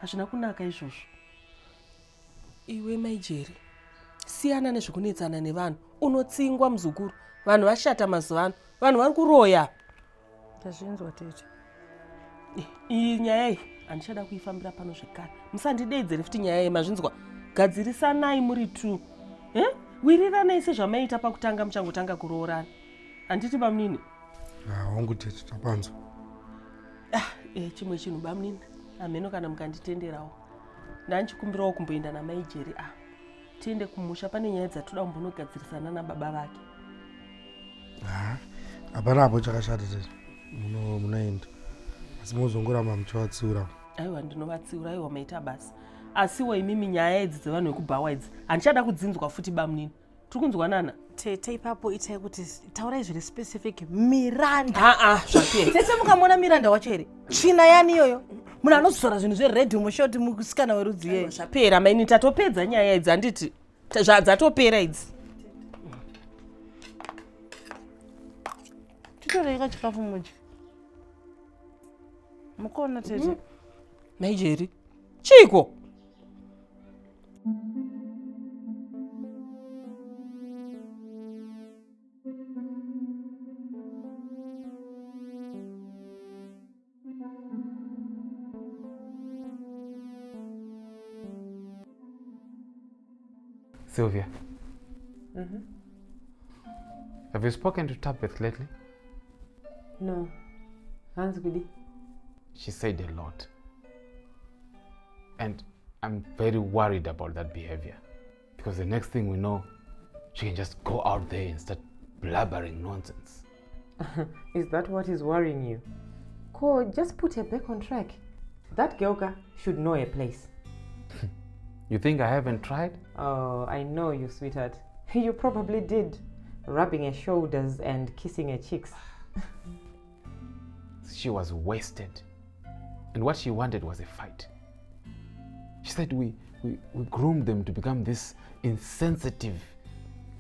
Hazvina kunaka izvozvo. Iwe Maijeri, siyana nezvekunetsana nevanhu. Unotsingwa muzukuru. Vanhu vashata mazuva ano. Vanhu vari kuroya.
Ndazvinzwa tete.
Iyi nyaya iyi handichada kuifambira pano zvekare. Musandideidzere futi nyaya iyi mazvinzwa. Gadzirisanai muri 2. Wiriranai sezvamaita pakutanga muchangotanga kuroorana. Handiti Bamunini?
Wangu tete tapanzwa.
Chimwe chinhu Bamunini. Ameno kana mukanditenderawo. Ndanchikumbirawo kumboenda namai Jerry. Tiende kumusha, pane nyaya dzatoda kumbonogadzirisana nababa vake.
Hapana hapo chakashata tete. Munoenda. Asi muzongoramba muchivatsiura.
Aiwa ndinovatsiura, aiwa maita basi. Asiwo imimi nyaya idzi dzevanhu vekubhawa idzi handichada kudzinzwa futi Bamunini. Tiri kunzwanana?
Tete ipapo itai kuti taurai zviri specific Miranda.
Zvapera.
Tete mukamona Miranda wacho here? Tsvina yani iyoyo? Munhu anozora zvinhu zveredhi mushoti musikana werudzi yeye.
Zvapera maini, tatopedza nyaya idzi handiti. Zvadzatopera idzi.
Titorei kachikafu mudye. Mukona tete.
Mai Jerry. Chiko.
Sylvia. Have you spoken to Tabeth lately?
No. Hans Gudi.
She said a lot. And I'm very worried about that behavior. Because the next thing we know, she can just go out there and start blabbering nonsense.
Is that what is worrying you? Ko, just put her back on track. That girl should know her place.
You think I haven't tried?
Oh, I know you, sweetheart. You probably did. Rubbing her shoulders and kissing her cheeks.
She was wasted. And what she wanted was a fight. She said we groomed them to become this insensitive,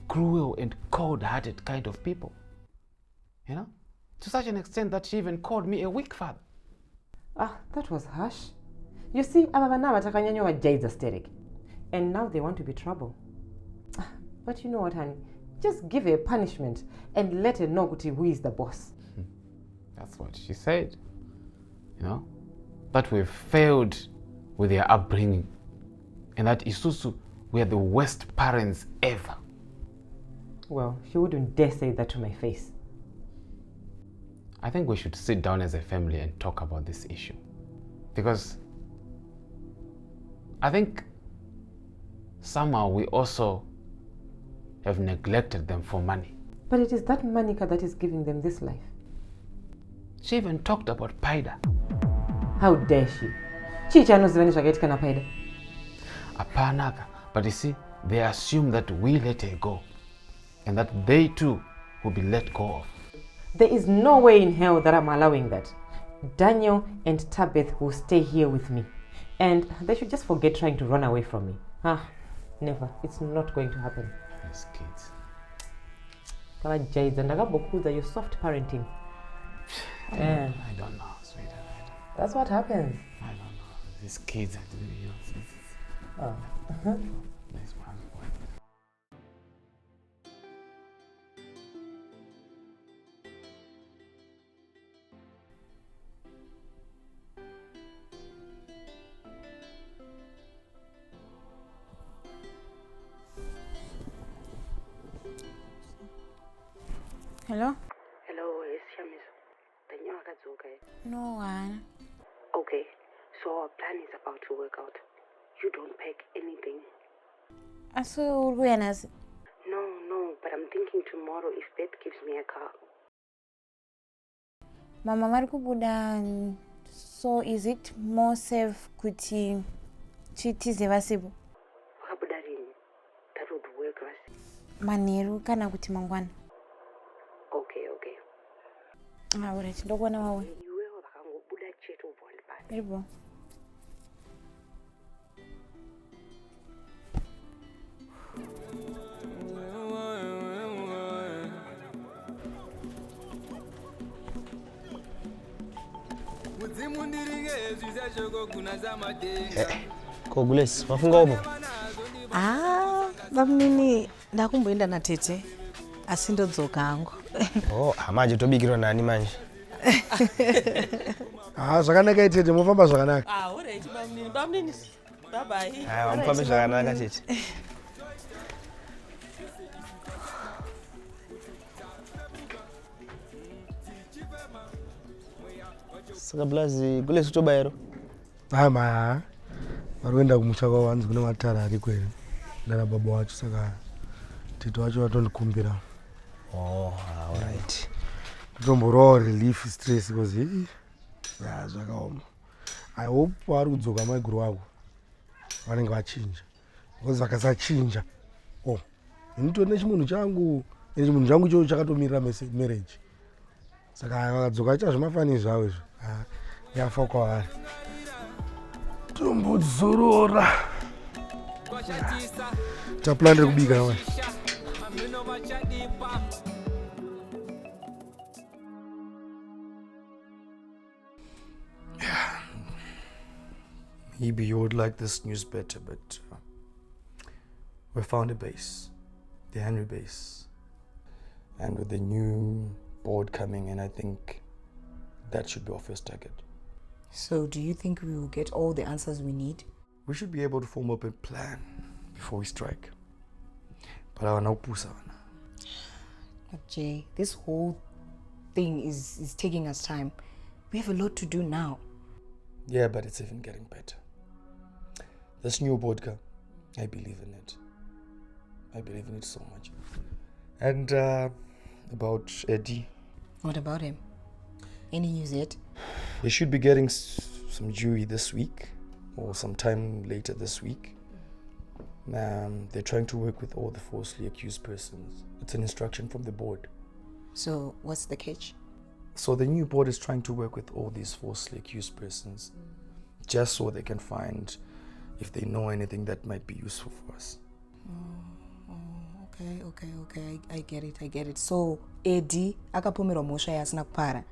cruel and cold-hearted kind of people. You know? To such an extent that she even called me a weak father.
That was harsh. You see, Ababana were Jades aesthetic. And now they want to be trouble. But you know what, honey? Just give her a punishment and let her know who is the boss.
That's what she said. You know? That we've failed with their upbringing. And that Isusu were the worst parents ever.
Well, she wouldn't dare say that to my face.
I think we should sit down as a family and talk about this issue. Because I think somehow we also have neglected them for money.
But it is that Manika that is giving them this life.
She even talked about Paida.
How dare she? Chicha knows when she gets kana Paida.
Apanaka. But you see, they assume that we let her go. And that they too will be let go of.
There is no way in hell that I'm allowing that. Daniel and Tabeth will stay here with me. And they should just forget trying to run away from me. Never. It's not going to happen.
These kids.
Kala Jades and Agabokuza, your soft parenting.
I don't know, sweetheart.
That's what happens.
I don't know. These kids are doing Nice one.
Hello?
Hello, it's Chishamiso. The new okay?
No one.
Okay, so our plan is about to work out. You don't pack anything.
So, Ruenas.
No, but I'm thinking tomorrow if Beth gives me a car.
Mama Marikubuda, so is it more safe kuti chitize vasibu?
Wakabudarini. That would work, right?
Maneru kana kuti mangwana.
Okay.
Alright, ndokwana wawe.
Iwewe vakangobuda cheto ubwandipati.
Iribo.
Kogulesi, mafunga obo?
Bamunini, ndakumboenda na tete. Asindodzoka hangu.
Manje tobikirwa nani manje?
Zvakanaka itete mufamba zvakanaka.
Alright, Bamunini. Bye bye.
Wamufambe zvakanaka tete. Saka blazi kule sutobayero.
Maya. Varikuenda kumusha kwavanzi kune matara ari kwere. Ndana baba wacho saka tito wacho vatondikumbira.
Oh, all right.
Tomborowa relief stress because zvakaoma. I hope vari kudzoka maiguru wako vanenge vachinja because vakasachinja initone chimunhu changu ende chimunhu changu ichocho chakatomirira marriage saka vakadzoka chazvimafani zvavo izvo yafa kwavari tombodzorora taplanire kubika nawe.
Maybe you would like this news better, but we found a base, the Henry base. And with the new board coming in, I think that should be our first target.
So do you think we will get all the answers we need?
We should be able to form up a plan before we strike. But I want to
Jay, this whole thing is taking us time. We have a lot to do now.
Yeah, but it's even getting better. This new vodka, I believe in it. I believe in it so much. And about Eddie.
What about him? Any news yet?
He should be getting some jury this week or sometime later this week. They're trying to work with all the falsely accused persons. It's an instruction from the board.
So what's the catch?
So the new board is trying to work with all these falsely accused persons just so they can find if they know anything that might be useful for us.
Okay. I get it. So Eddie akapomerwa mhosva yasina kupara.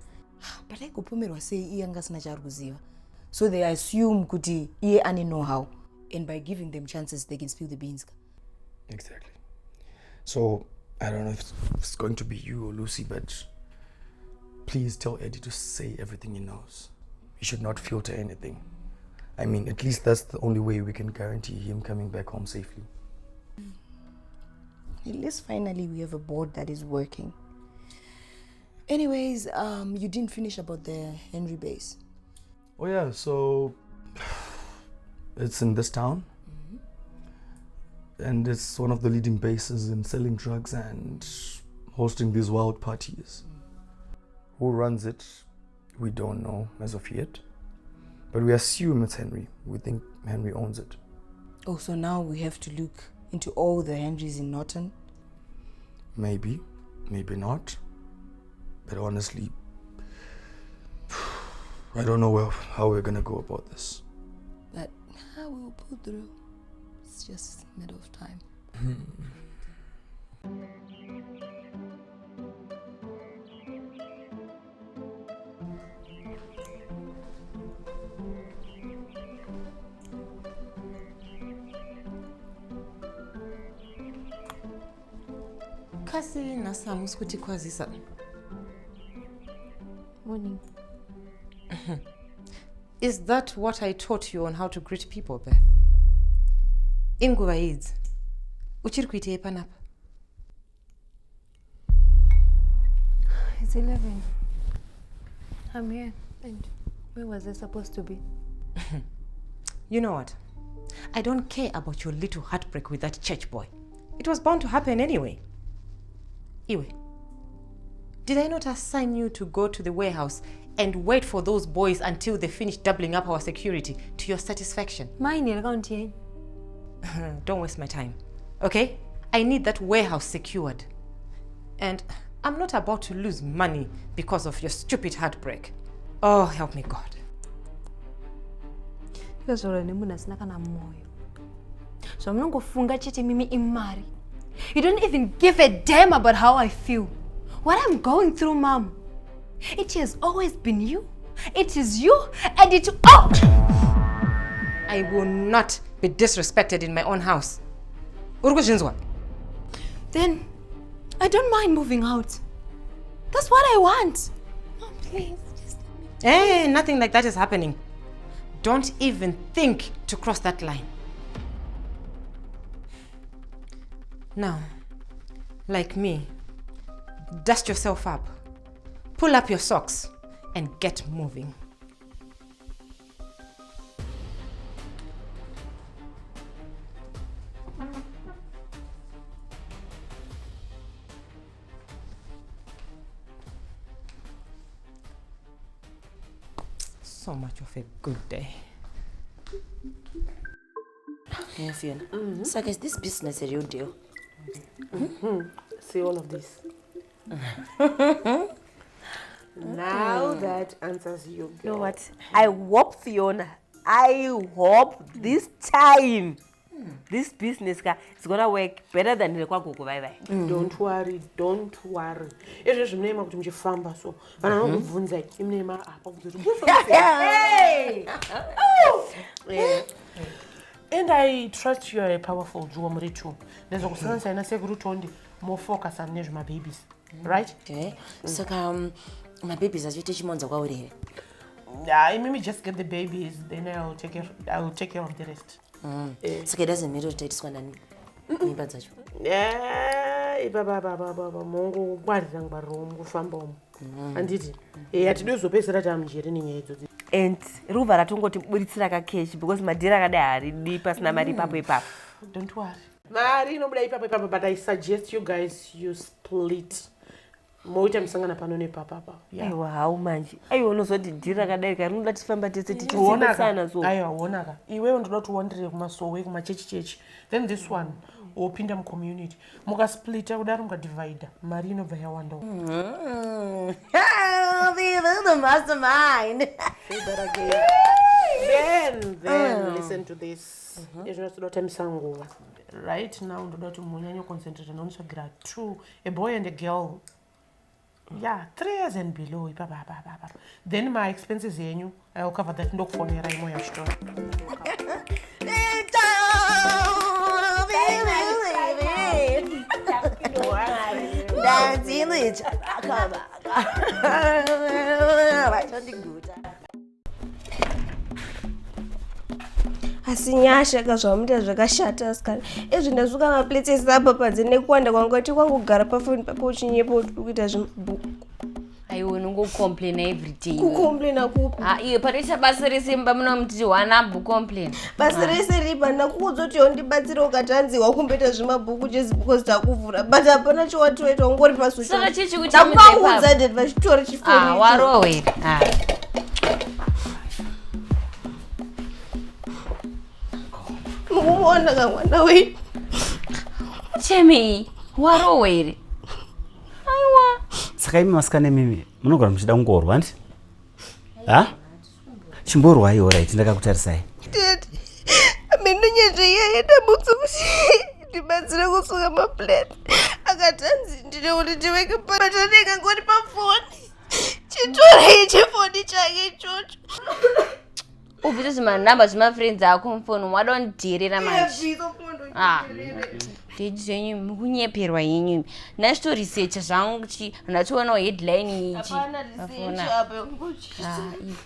But aikopomerwa sei iye anga asina chaari kuziva. So they assume kuti iye ane know-how, and by giving them chances they can spill the beans.
Exactly. So I don't know if it's going to be you or Lucy, but please tell Eddie to say everything he knows. He should not filter anything. I mean, at least that's the only way we can guarantee him coming back home safely.
At least finally we have a board that is working. Anyways, you didn't finish about the Henry base.
Oh yeah, so it's in this town. And it's one of the leading bases in selling drugs and hosting these wild parties. Who runs it, we don't know as of yet. But we assume it's Henry. We think Henry owns it.
Oh, so now we have to look into all the Henrys in Norton?
Maybe, maybe not. But honestly, I don't know how we're gonna go about this.
But we will pull through. It's just a matter of time. Kasi nasamusi kuti kwazisa.
Morning.
Is that what I taught you on how to greet people, Beth? Inguva idzi uchiri kuitei panapa?
It's 11. I'm here. And where was I supposed to be?
You know what? I don't care about your little heartbreak with that church boy. It was bound to happen anyway. Iwe, did I not assign you to go to the warehouse and wait for those boys until they finish doubling up our security to your satisfaction? Don't waste my time, okay? I need that warehouse secured. And I'm not about to lose money because of your stupid heartbreak. Oh, help me God.
So munongofunga chete mimi imari. You don't even give a damn about how I feel. What I'm going through, Mom. It has always been you. It is you and it all.
I will not be disrespected in my own house.
Then I don't mind moving out. That's what I want. Mom, please, just let me.
Hey, nothing like that is happening. Don't even think to cross that line. Now, like me, dust yourself up, pull up your socks, and get moving. So much of a good day.
Yeah, Afiona. So is this business a real deal?
See all of this. Now that answers you.
You know what? I hope, Fiona. I hope this time this business is gonna work better than the Kwagogo. Bye.
Don't worry, don't worry. It's just name of the famba so. And I don't vunza name Hey! Yeah. And I trust you are a powerful Juamri too. There's a sense and I say more focus on my babies. Right?
Okay. So my babies as you teach months ago.
Yeah, maybe just get the babies, then I'll take care of the rest.
So it doesn't matter to this one and
yeah, baba mongo kwadza ngbaroma kufamba umo. Anditi atidozopesera tamjeri ninyedzo.
And ruva ratongoti buritsira ka cash because Madhiri akada haridi pasina mari papo ipapo.
Don't worry. Mari inobuda ipapo, but I suggest you guys you split. Moita msangana pano nepapa.
Aiwa how manje. Aiwa unozoti Dhiri akadai karunda tifamba tese tichitsana so.
Aiwa wonaka. Iwewe ndinoti wondere kumasowe kumachechi. Then this one opinda mu community. Muka split kudaro muka divide. Mari inobva yawanda.
The mastermind.
Say that again. Then listen to this. Right now ndoda to munyanya concentrate on grade 2, a boy and a girl. Yeah, 3 years and below. Then my expenses yenyu, I'll cover that. No phone here, I'm more sure.
Asinyashaka zvamuita zvakashata asikana. Izvi ndazuka maplitesi apa padze nekuwanda kwangati kwangogara pafoni papo uchinyepo kuita zvimabhuku.
Aiwa unongocomplaina every day.
Kucomplaina kupi?
Iwe panoita basa rese imba munomuti wanabhu complain.
Basa rese ripa ndakuudza kuti wandibatsira ukati hanziwa kumboita zvimabhuku just because takuvhura. But hapana chowatoita ungori pasocial.
Saka chichi kuti
ndakuudza that vachitora chifoni.
Warowe.
Mukuona kamwana wedu.
Chemi, warowere. Aiwa.
Saka imi masikane mimi munogara muchida kungorwa ndi? Chimborwa iwo right ndakakutarisai.
Tete. Amenonyeje yaenda mutsukushi. Ndibatsira kusuka maplate. Akatanzi ndine kuti ndiweke pataneka ngori pafoni. Chitora ichifoni chake ichocho.
Ubvite zvimanamba zvimafriends ako mufoni wadondherera manje. Deji zvenyu mukunyeperwa yenyu. Ndachitoresearcha zvangu kuti ndachionawo headline ichi.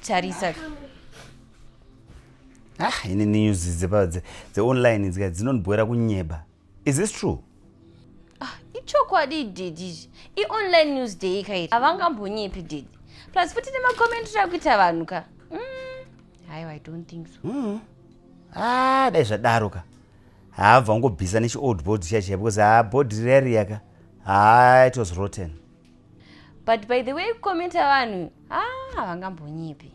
Tarisa.
Ini news the online dzinondibwera kunyeba. Is this true?
Ichokwadi Deji. I-online news day kairi. Havangambonyepi Deji. Plus futi nemakomenti akuita vanhu ka. I don't think so.
Dai zvadaro ka. Habva ngobvisa nechi old board chacha because board rari yaka. It was rotten.
But by the way comment vanhu, havangambonyepi.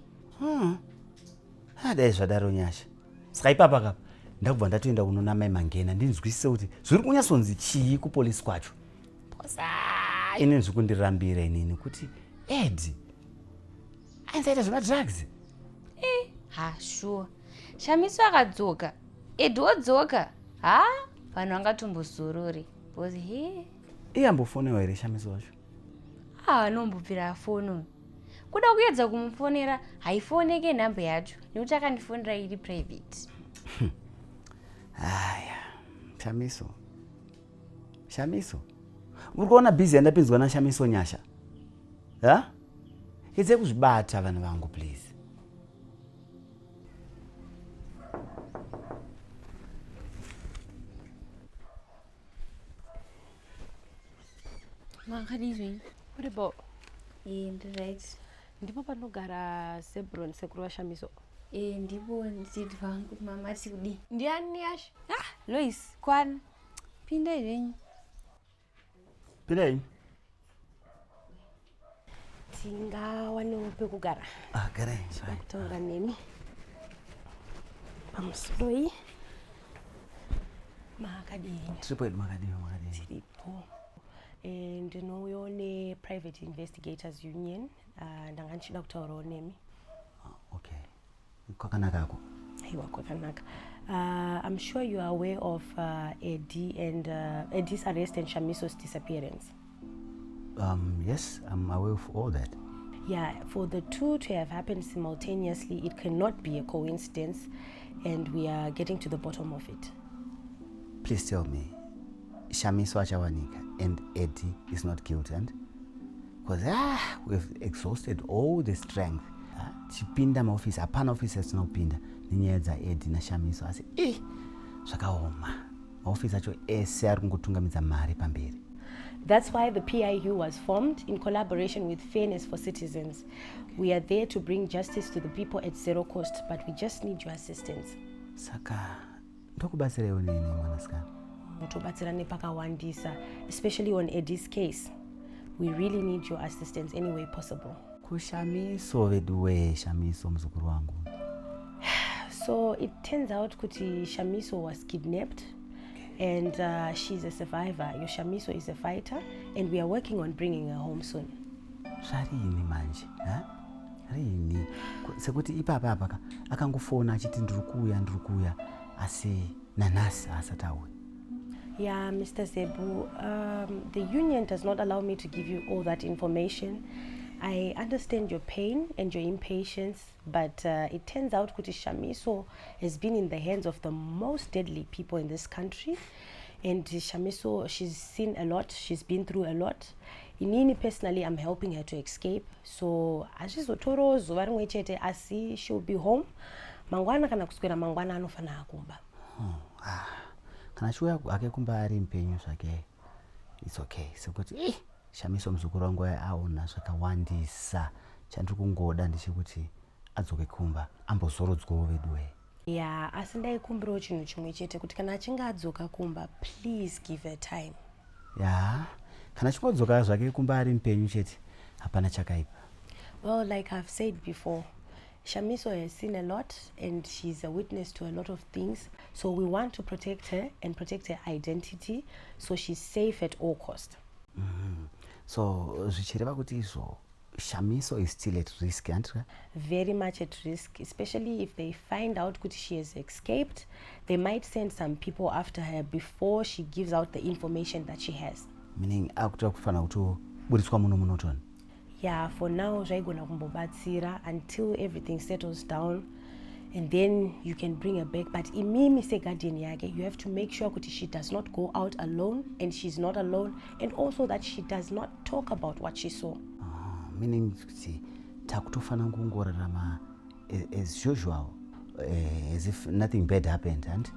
Dai zvadaro nyasha. Saka ipapa kapa ndakubva ndatoenda kunona mai Mangena ndinzwisise kuti zviri kunyatsonzi chii kupolisi kwacho. Posa ini zvikundirambira inini kuti Ed ainzaita zvema drugs.
Sure. Chishamiso akadzoka. Ed wodzoka. Vanhu vangatombozorori. Because
Iyambofonewa here Chishamiso wacho.
Anombobvira fono. Kuda kuedza kumufonera, haifoneke nhamba yacho. Nekuti akandifonera iri private.
Chishamiso. Uri kuona busy yandapinzwa naChishamiso nyasha. Idze kuzvibata vanhu vangu please.
Makadizvi.
Uripo?
Right.
Ndipo panogara Sebron sekuru vaShamiso.
Ndipo nditidva kuti mama ati kudi.
Ndiani yacho?
Lois, kwana. Pinda irenyu.
Pindai.
Tingawanewo pekugara.
Garai.
Kutaura nemi. Pamusoro makadini.
Tiripo makadini.
Tiripo. Ndinouya nePrivate Investigators Union. Ndanga ndichida kutaurawo nemi.
Okay. Kwakanaka.
Aiwa, kwakanaka. I'm sure you are aware of Eddie and Eddie's arrest and Chishamiso's disappearance.
Yes, I'm aware of all that.
Yeah, for the two to have happened simultaneously, it cannot be a coincidence, and we are getting to the bottom of it.
Please tell me, Chishamiso achawanika and Eddie is not guilty, and because we've exhausted all the strength. Chipinda maoffice, apana office asinopinda ninyaya dzaEddie naChishamiso asi zvakaoma. Maoffice acho ese ari kungotungamidza mari pamberi.
That's why the PIU was formed in collaboration with Fairness for Citizens. We are there to bring justice to the people at zero cost, but we just need your assistance.
Saka ndokubatsirewo nini mwanasikana?
Mutobatsirane pakawandisa, especially on Eddie's case. We really need your assistance any way possible.
Kuchishamiso veduwe Chishamiso muzukuru wangu.
So it turns out kuti Chishamiso was kidnapped. And she's a survivor. Your Chishamiso is a fighter, and we are working on bringing her home soon.
Zvarini manje? Rini? Sekuti ipapa apa akangofona achiti ndikuya asi nanasi asati auya.
Yeah, Mr. Zebu, the union does not allow me to give you all that information. I understand your pain and your impatience, but it turns out kuti Chishamiso has been in the hands of the most deadly people in this country. And Chishamiso, she's seen a lot, she's been through a lot. Inini personally, I'm helping her to escape. So, azvizotoro zuva rimwe chete asi she'll be home. Mangwana kana kuswera mangwana anofana akumba.
Kana chiuya hake kumba ari mpenyu zvake, it's okay. Sekuti Chishamiso muzukuru wangu aona zvakawandisa. Chandiri kungoda ndechekuti adzoke kumba ambozorodzwawo veduwe.
Yeah, asi ndaikumbirawo chinhu chimwe chete kuti kana achinge adzoka kumba, please give her time.
Yeah, kana chingodzoka zvake kumba ari mpenyu chete hapana chakaipa.
Well, like I've said before, Chishamiso has seen a lot and she's a witness to a lot of things. So we want to protect her and protect her identity so she's safe at all cost.
So, zvichireva kuti izvo Chishamiso is still at risk, Andrea?
Very much at risk, especially if they find out that she has escaped. They might send some people after her before she gives out the information that she has.
Meaning, akuta kufana kutoburitswa muno munotoni?
Yeah, for now, zvaigona kumbobatsira until everything settles down. And then you can bring her back. But imimi se guardian yake, you have to make sure that she does not go out alone and she's not alone, and also that she does not talk about what she saw.
Meaning, takutofana kungorarama as usual, as if nothing bad happened, and?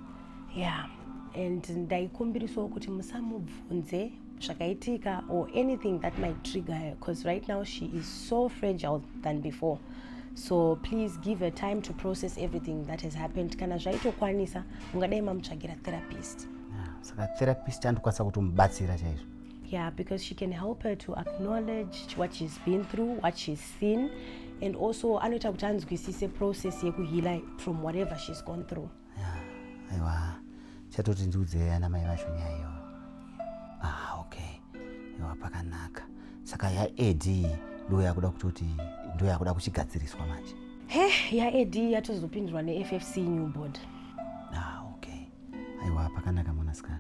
Yeah, and ndaikumbirisawo kuti musamubvunze zvakaitika or anything that might trigger her, because right now she is so fragile than before. So please give her time to process everything that has happened. Kana zvaitokwanisa mungadai mamutsvagira therapist.
Saka therapist andokwanisa kutomubatsira chaizvo.
Yeah, because she can help her to acknowledge what she's been through, what she's seen, and also anoita kuti anzwisise process yekuheala from whatever she's gone through.
Aiwa, chatoti ndiudze ana mai vacho nyaya iyo. Okay. Aiwa, pakanaka. Saka yaEddie ndo yakuda kutoti ndo yakuda kuchigadziriswa manje.
yaEddie yatozopindurwa neFFC new board.
Okay. Aiwa, pakanaka mwanasikana.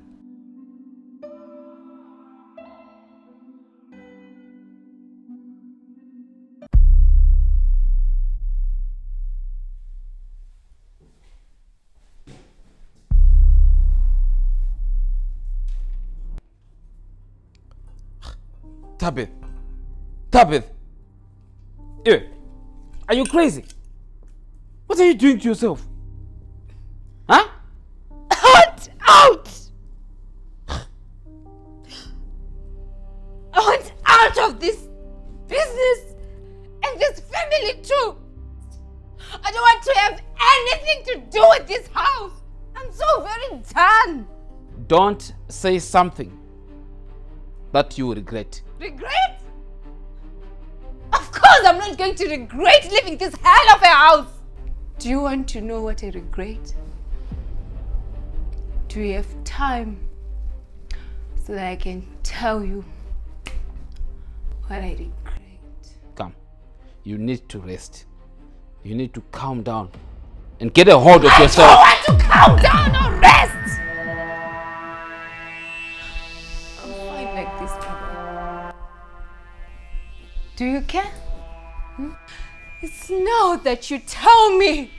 Tabith! Are you crazy? What are you doing to yourself? Huh?
I want out! I want
out of this business and this family too. I don't want to have anything to do with this house. I'm so very done.
Don't say something that you regret.
Regret? Of course I'm not going to regret leaving this hell of a house. Do you want to know what I regret? Do you have time so that I can tell you what I regret?
Come, you need to rest. You need to calm down and get a hold of yourself.
I don't want to calm down or rest. I'm fine like this, Baba. Do you care? It's now that you tell me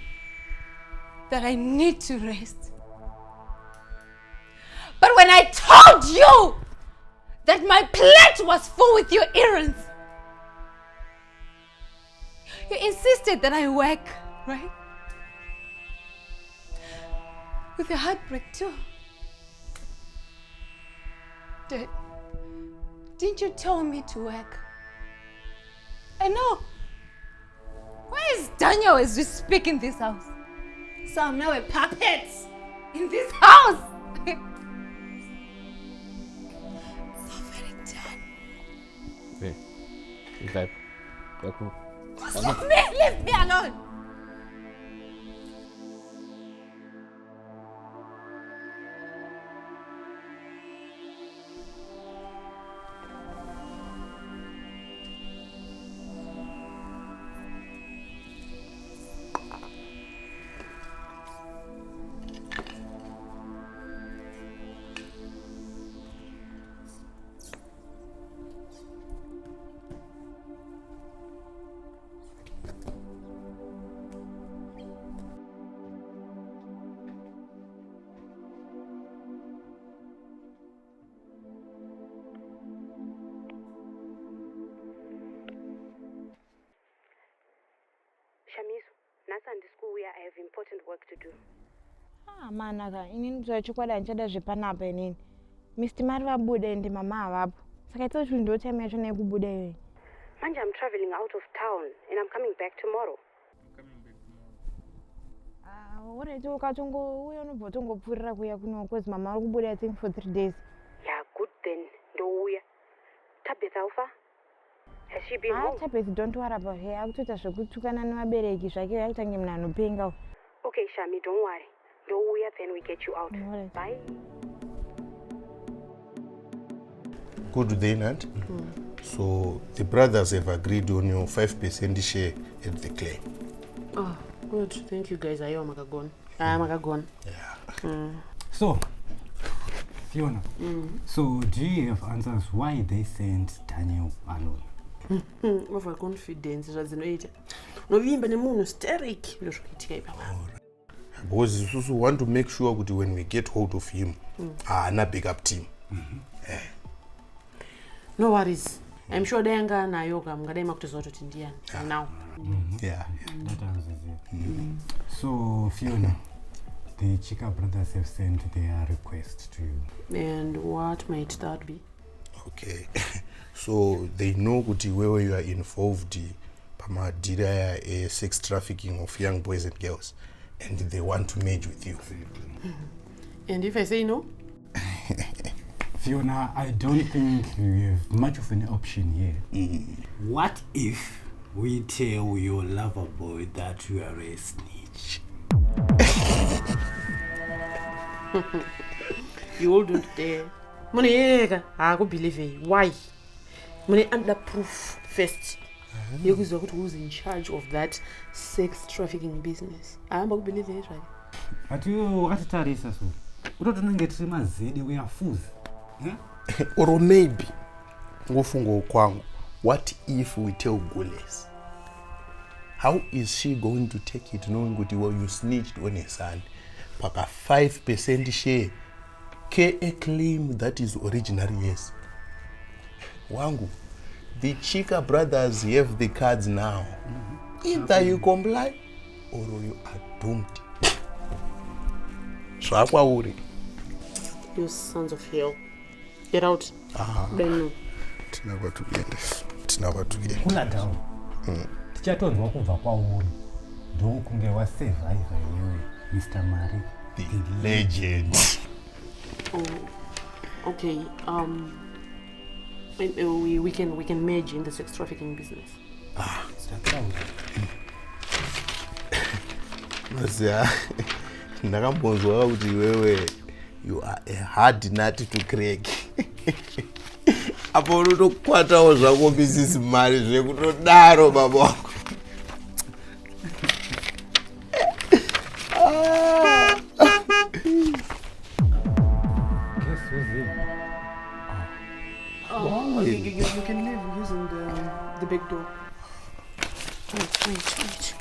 that I need to rest. But when I told you that my plate was full with your errands, you insisted that I work, right? With a heartbreak too. Didn't you tell me to work? I know. Why is Daniel as we speak in this house? So I'm now a puppet in this house.
Hey, vibe.
Leave me alone.
Chishamiso, nhasi handisi kuuya. I have important work to do. Manaka, inini kuziva chokwadi handichada zvepanapa inini. Mr. Mari vabuda ende mama havapo. Saka it's kuti ndo time yacho nekubuda iyoyi. Manje I'm traveling out of town and I'm coming back tomorrow. Alright, ukatongouya unobva tongopfuurira kuya kuno because mama ari kubuda I think for 3 days. Yeah, good then. Ndouya. Tabitha ufa? Has she been home? Tabitha, don't worry about her. Akutoita zvekutukana nevabereki zvake yakutange munhu anopenga. Okay, Shami, don't worry. Ndouya, then we get you out. Alright. Bye.
Good day, Nat. So the brothers have agreed on your 5% share at the claim.
Oh, good. Thank you guys. I am Makagone.
Yeah.
So, Fiona, so do you have answers why they sent Daniel alone?
Overconfidence zvadzinoita. Novimba nemunhu hysteric ndozvokuitika ipapo.
Because we also want to make sure that when we get hold of him, a backup team.
No worries. I'm sure dayanga nayo mungadai makutoziva kuti ndiani now.
Yeah.
That answers it. So, Fiona, the Chika brothers have sent their request to you.
And what might that be?
Okay. So they know that where you are involved in sex trafficking of young boys and girls, and they want to merge with you.
And if I say no?
Fiona, I don't think you have much of an option here. What if we tell your lover boy that you are a snitch?
You all don't dare. Muneyeka, I could believe it. Why? Mune under proof first. You guys who's in charge of that sex trafficking business. I am not believe it, right?
But you what tarisa so? You don't get mazedi we are fools.
Or maybe what if we tell Goles? How is she going to take it knowing that you snitched on her son? Paka 5% share. A claim that is originally yes. Wangu, the Chika brothers have the cards now. Either you comply or you are doomed. So I worry.
You sons of hell. Get out. Then no.
Kula down. Tichatonzwa kubva kwauri ndokunge wasurvivor iwewe Mr. Mari the legend.
Okay, we can merge in the sex trafficking business.
Maziya, ndakambonzwa kuti wewe you are a hard nut to crack. Apo unotokwatawo zvako business mari zvekutodaro baba wako.
You can leave using the big door. Wait.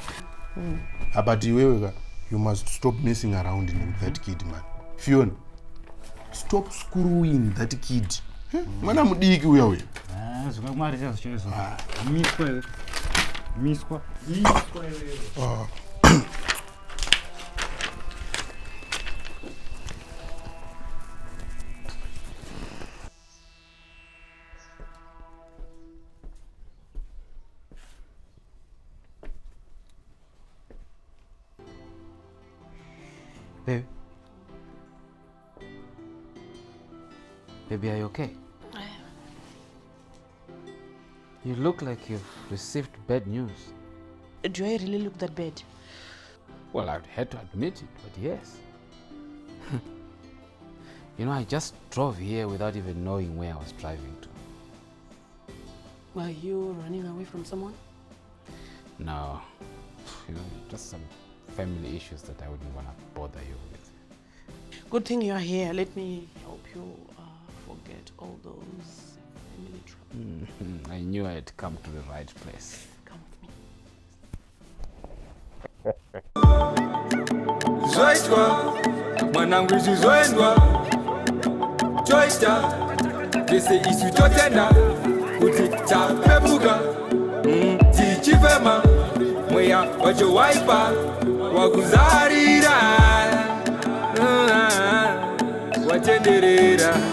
But you must stop messing around with that kid, man. Fiona, stop screwing that kid. Mana mudiki uya uya.
Zvakamwari chazvo. Miswa.
Baby, are you okay?
I am.
You look like you've received bad news.
Do I really look that bad?
Well, I'd had to admit it, but yes. You know, I just drove here without even knowing where I was driving to.
Were you running away from someone?
No. You know, just some family issues that I wouldn't want to bother you with.
Good thing you are here. Let me help you forget all those family troubles.
I knew I'd come to the right place.
Come with me.
Zoitwa, mwanangu zizoendwa. Choita, dese isu chotenda. Kuti chapepuka, tichivema. Mweya wacho waipa, wakuzarira. Watenderera.